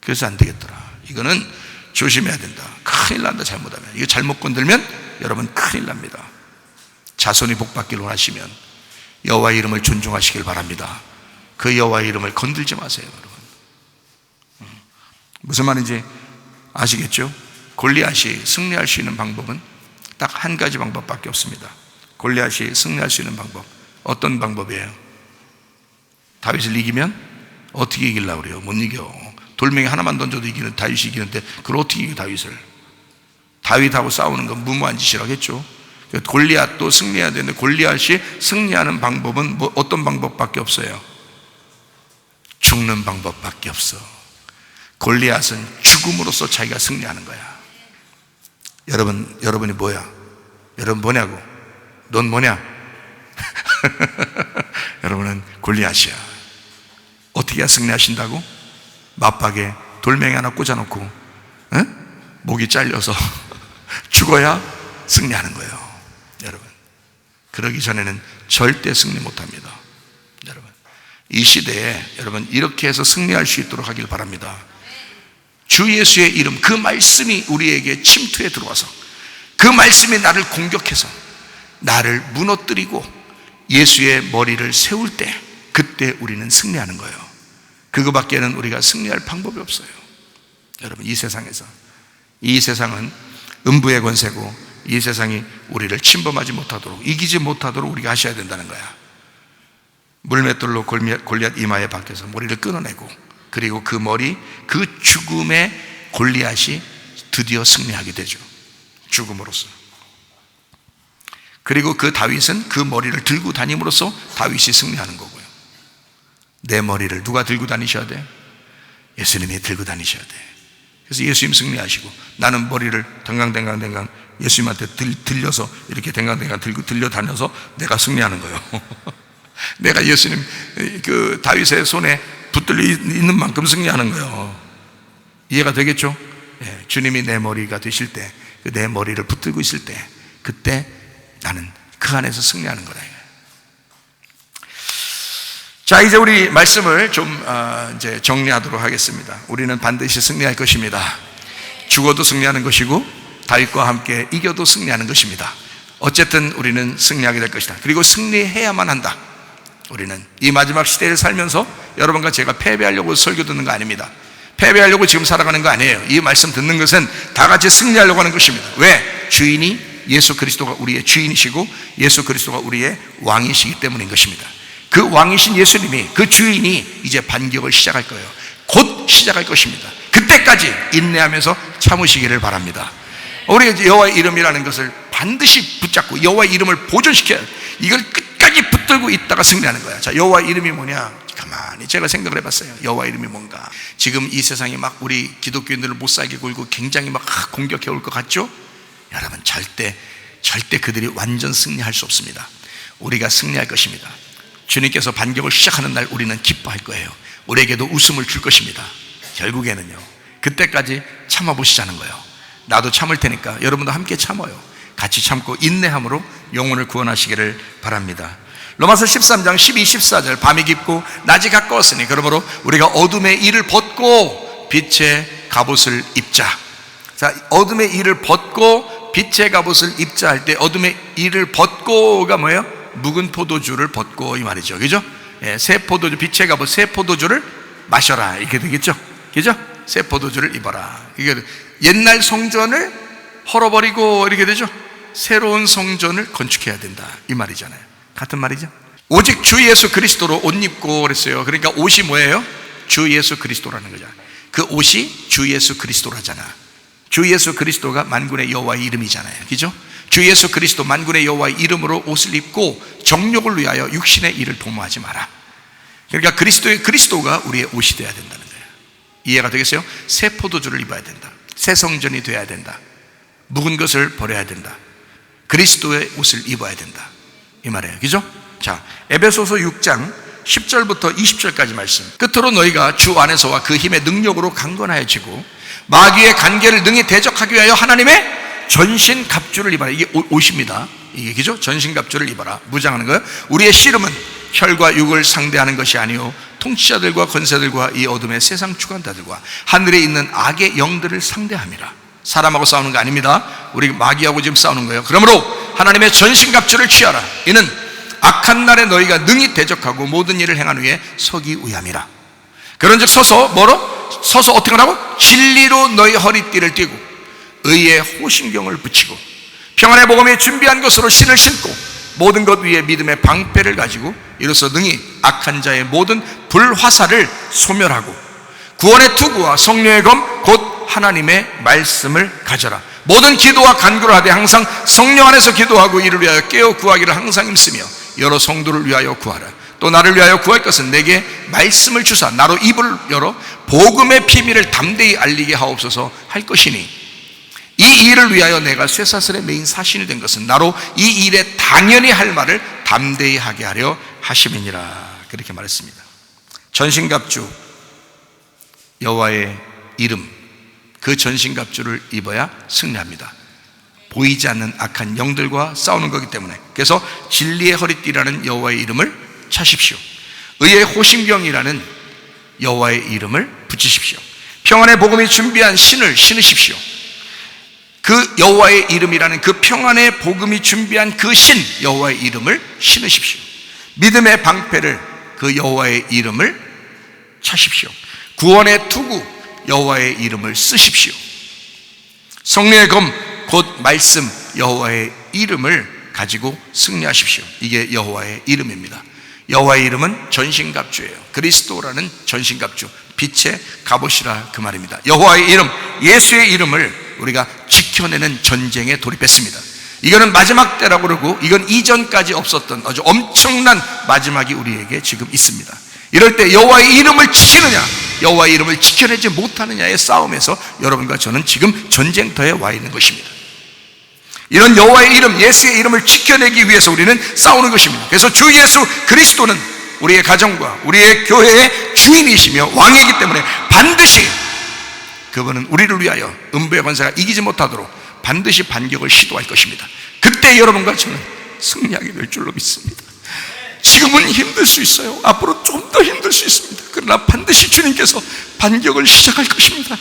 그래서 안 되겠더라. 이거는 조심해야 된다. 큰일 난다. 잘못하면, 이거 잘못 건들면 여러분 큰일 납니다. 자손이 복받기를 원하시면 여호와의 이름을 존중하시길 바랍니다. 그 여호와의 이름을 건들지 마세요. 여러분, 무슨 말인지 아시겠죠? 골리앗이 승리할 수 있는 방법은 딱 한 가지 방법밖에 없습니다. 골리앗이 승리할 수 있는 방법, 어떤 방법이에요? 다윗을 이기면 어떻게 이기려고 그래요? 못 이겨. 돌멩이 하나만 던져도 이기는, 다윗이 이기는데 그걸 어떻게 이겨? 다윗하고 싸우는 건 무모한 짓이라고 했죠. 골리앗도 승리해야 되는데 골리앗이 승리하는 방법은 어떤 방법밖에 없어요? 죽는 방법밖에 없어. 골리앗은 죽음으로써 자기가 승리하는 거야. 여러분이 뭐야? 여러분 뭐냐고? 넌 뭐냐? 여러분은 골리앗이야. 어떻게 해야 승리하신다고? 맞박에 돌멩이 하나 꽂아놓고 목이 잘려서 죽어야 승리하는 거예요. 여러분, 그러기 전에는 절대 승리 못합니다. 여러분, 이 시대에 여러분 이렇게 해서 승리할 수 있도록 하길 바랍니다. 주 예수의 이름, 그 말씀이 우리에게 침투해 들어와서 그 말씀이 나를 공격해서 나를 무너뜨리고 예수의 머리를 세울 때, 그때 우리는 승리하는 거예요. 그거밖에는 우리가 승리할 방법이 없어요. 여러분, 이 세상에서, 이 세상은 음부의 권세고 이 세상이 우리를 침범하지 못하도록, 이기지 못하도록 우리가 하셔야 된다는 거야. 물맷돌로 골리앗 이마에 박혀서 머리를 끊어내고, 그리고 그 머리, 그 죽음의 골리앗이 드디어 승리하게 되죠. 죽음으로써. 그리고 그 다윗은 그 머리를 들고 다님으로써 다윗이 승리하는 거고요. 내 머리를 누가 들고 다니셔야 돼? 예수님이 들고 다니셔야 돼. 그래서 예수님 승리하시고, 나는 머리를 댕강댕강 예수님한테 들려서 이렇게 댕강댕강 들려 다녀서 내가 승리하는 거예요. 내가 예수님 그 다윗의 손에 붙들려 있는 만큼 승리하는 거예요. 이해가 되겠죠? 예, 주님이 내 머리가 되실 때, 내 머리를 붙들고 있을 때, 그때 나는 그 안에서 승리하는 거다. 자, 이제 우리 말씀을 좀 이제 정리하도록 하겠습니다. 우리는 반드시 승리할 것입니다. 죽어도 승리하는 것이고 다윗과 함께 이겨도 승리하는 것입니다. 어쨌든 우리는 승리하게 될 것이다. 그리고 승리해야만 한다. 우리는 이 마지막 시대를 살면서 여러분과 제가 패배하려고 설교 듣는 거 아닙니다. 패배하려고 지금 살아가는 거 아니에요. 이 말씀 듣는 것은 다 같이 승리하려고 하는 것입니다. 왜? 주인이 예수 그리스도가 우리의 주인이시고 예수 그리스도가 우리의 왕이시기 때문인 것입니다. 그 왕이신 예수님이, 그 주인이 이제 반격을 시작할 거예요. 곧 시작할 것입니다. 그때까지 인내하면서 참으시기를 바랍니다. 우리가 여호와의 이름이라는 것을 반드시 붙잡고 여호와의 이름을 보존시켜야, 이걸 끝까지 붙들고 있다가 승리하는 거야. 자, 여호와의 이름이 뭐냐? 가만히 제가 생각을 해봤어요. 여호와의 이름이 뭔가. 지금 이 세상이 막 우리 기독교인들을 못 살게 굴고 굉장히 막 공격해 올 것 같죠? 여러분, 절대 그들이 완전 승리할 수 없습니다. 우리가 승리할 것입니다. 주님께서 반격을 시작하는 날 우리는 기뻐할 거예요. 우리에게도 웃음을 줄 것입니다. 결국에는요, 그때까지 참아보시자는 거예요. 나도 참을 테니까 여러분도 함께 참아요. 같이 참고 인내함으로 영혼을 구원하시기를 바랍니다. 로마서 13장 12, 14절, 밤이 깊고 낮이 가까웠으니 그러므로 우리가 어둠의 일을 벗고 빛의 갑옷을 입자. 자, 어둠의 일을 벗고 빛의 갑옷을 입자 할 때 어둠의 일을 벗고가 뭐예요? 묵은 포도주를 벗고, 이 말이죠. 그죠? 새 포도주, 빛의 갑옷 새 포도주를 마셔라, 이렇게 되겠죠. 그죠? 새 포도주를 입어라. 이게 옛날 성전을 헐어버리고 이렇게 되죠. 새로운 성전을 건축해야 된다, 이 말이잖아요. 같은 말이죠. 오직 주 예수 그리스도로 옷 입고 그랬어요. 그러니까 옷이 뭐예요? 주 예수 그리스도라는 거잖아. 그 옷이 주 예수 그리스도라잖아. 주 예수 그리스도가 만군의 여호와의 이름이잖아요. 그죠? 주 예수 그리스도 만군의 여호와의 이름으로 옷을 입고 정욕을 위하여 육신의 일을 도모하지 마라. 그러니까 그리스도가 우리의 옷이 되어야 된다는 거예요. 이해가 되겠어요? 새 포도주를 입어야 된다. 새 성전이 되어야 된다. 묵은 것을 버려야 된다. 그리스도의 옷을 입어야 된다, 이 말이에요. 그죠? 자, 에베소서 6장 10절부터 20절까지 말씀. 끝으로 너희가 주 안에서와 그 힘의 능력으로 강건하여지고 마귀의 간계를 능히 대적하기 위하여 하나님의 전신 갑주를 입어라. 이게 옷입니다. 이게 그죠? 전신 갑주를 입어라. 무장하는 거예요. 우리의 씨름은 혈과 육을 상대하는 것이 아니요 통치자들과 권세들과 이 어둠의 세상 주관자들과 하늘에 있는 악의 영들을 상대함이라. 사람하고 싸우는 거 아닙니다. 우리 마귀하고 지금 싸우는 거예요. 그러므로 하나님의 전신 갑주를 취하라. 이는 악한 날에 너희가 능히 대적하고 모든 일을 행한 후에 서기 위함이라. 그런즉 서서 서서 어떻게 하라고? 진리로 너희 허리띠를 띠고 의의 호심경을 붙이고 평안의 복음이 준비한 것으로 신을 신고 모든 것 위에 믿음의 방패를 가지고 이로써 능히 악한 자의 모든 불화살을 소멸하고 구원의 투구와 성령의 검 곧 하나님의 말씀을 가져라. 모든 기도와 간구를 하되 항상 성령 안에서 기도하고 이를 위하여 깨어 구하기를 항상 힘쓰며 여러 성도를 위하여 구하라. 또 나를 위하여 구할 것은 내게 말씀을 주사 나로 입을 열어 복음의 비밀을 담대히 알리게 하옵소서 할 것이니 이 일을 위하여 내가 쇠사슬의 메인 사신이 된 것은 나로 이 일에 당연히 할 말을 담대히 하게 하려 하심이니라. 그렇게 말했습니다. 전신갑주, 여호와의 이름, 그 전신갑주를 입어야 승리합니다. 보이지 않는 악한 영들과 싸우는 거기 때문에. 그래서 진리의 허리띠라는 여호와의 이름을 차십시오. 의의 호심경이라는 여호와의 이름을 붙이십시오. 평안의 복음이 준비한 신을 신으십시오. 그 여호와의 이름이라는 그 평안의 복음이 준비한 그 신 여호와의 이름을 신으십시오. 믿음의 방패를 그 여호와의 이름을 차십시오. 구원의 투구 여호와의 이름을 쓰십시오. 성령의 검 곧 말씀 여호와의 이름을 가지고 승리하십시오. 이게 여호와의 이름입니다. 여호와의 이름은 전신갑주예요. 그리스도라는 전신갑주, 빛의 갑옷이라 그 말입니다. 여호와의 이름, 예수의 이름을 우리가 지켜내는 전쟁에 돌입했습니다. 이거는 마지막 때라고 그러고 이건 이전까지 없었던 아주 엄청난 마지막이 우리에게 지금 있습니다. 이럴 때 여호와의 이름을 지키느냐, 여호와의 이름을 지켜내지 못하느냐의 싸움에서 여러분과 저는 지금 전쟁터에 와 있는 것입니다. 이런 여호와의 이름, 예수의 이름을 지켜내기 위해서 우리는 싸우는 것입니다. 그래서 주 예수 그리스도는 우리의 가정과 우리의 교회의 주인이시며 왕이기 때문에 반드시 그분은 우리를 위하여 음부의 권세가 이기지 못하도록 반드시 반격을 시도할 것입니다. 그때 여러분과 저는 승리하게 될 줄로 믿습니다. 지금은 힘들 수 있어요. 앞으로 좀 더 힘들 수 있습니다. 그러나 반드시 주님께서 반격을 시작할 것입니다.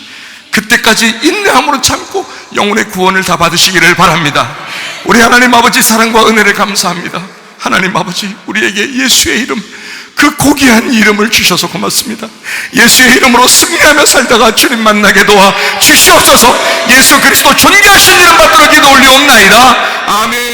그때까지 인내함으로 참고 영혼의 구원을 다 받으시기를 바랍니다. 우리 하나님 아버지 사랑과 은혜를 감사합니다. 하나님 아버지, 우리에게 예수의 이름, 그 고귀한 이름을 주셔서 고맙습니다. 예수의 이름으로 승리하며 살다가 주님 만나게 도와 주시옵소서. 예수 그리스도 존귀하신 이름 받들어 기도 올리옵나이다. 아멘.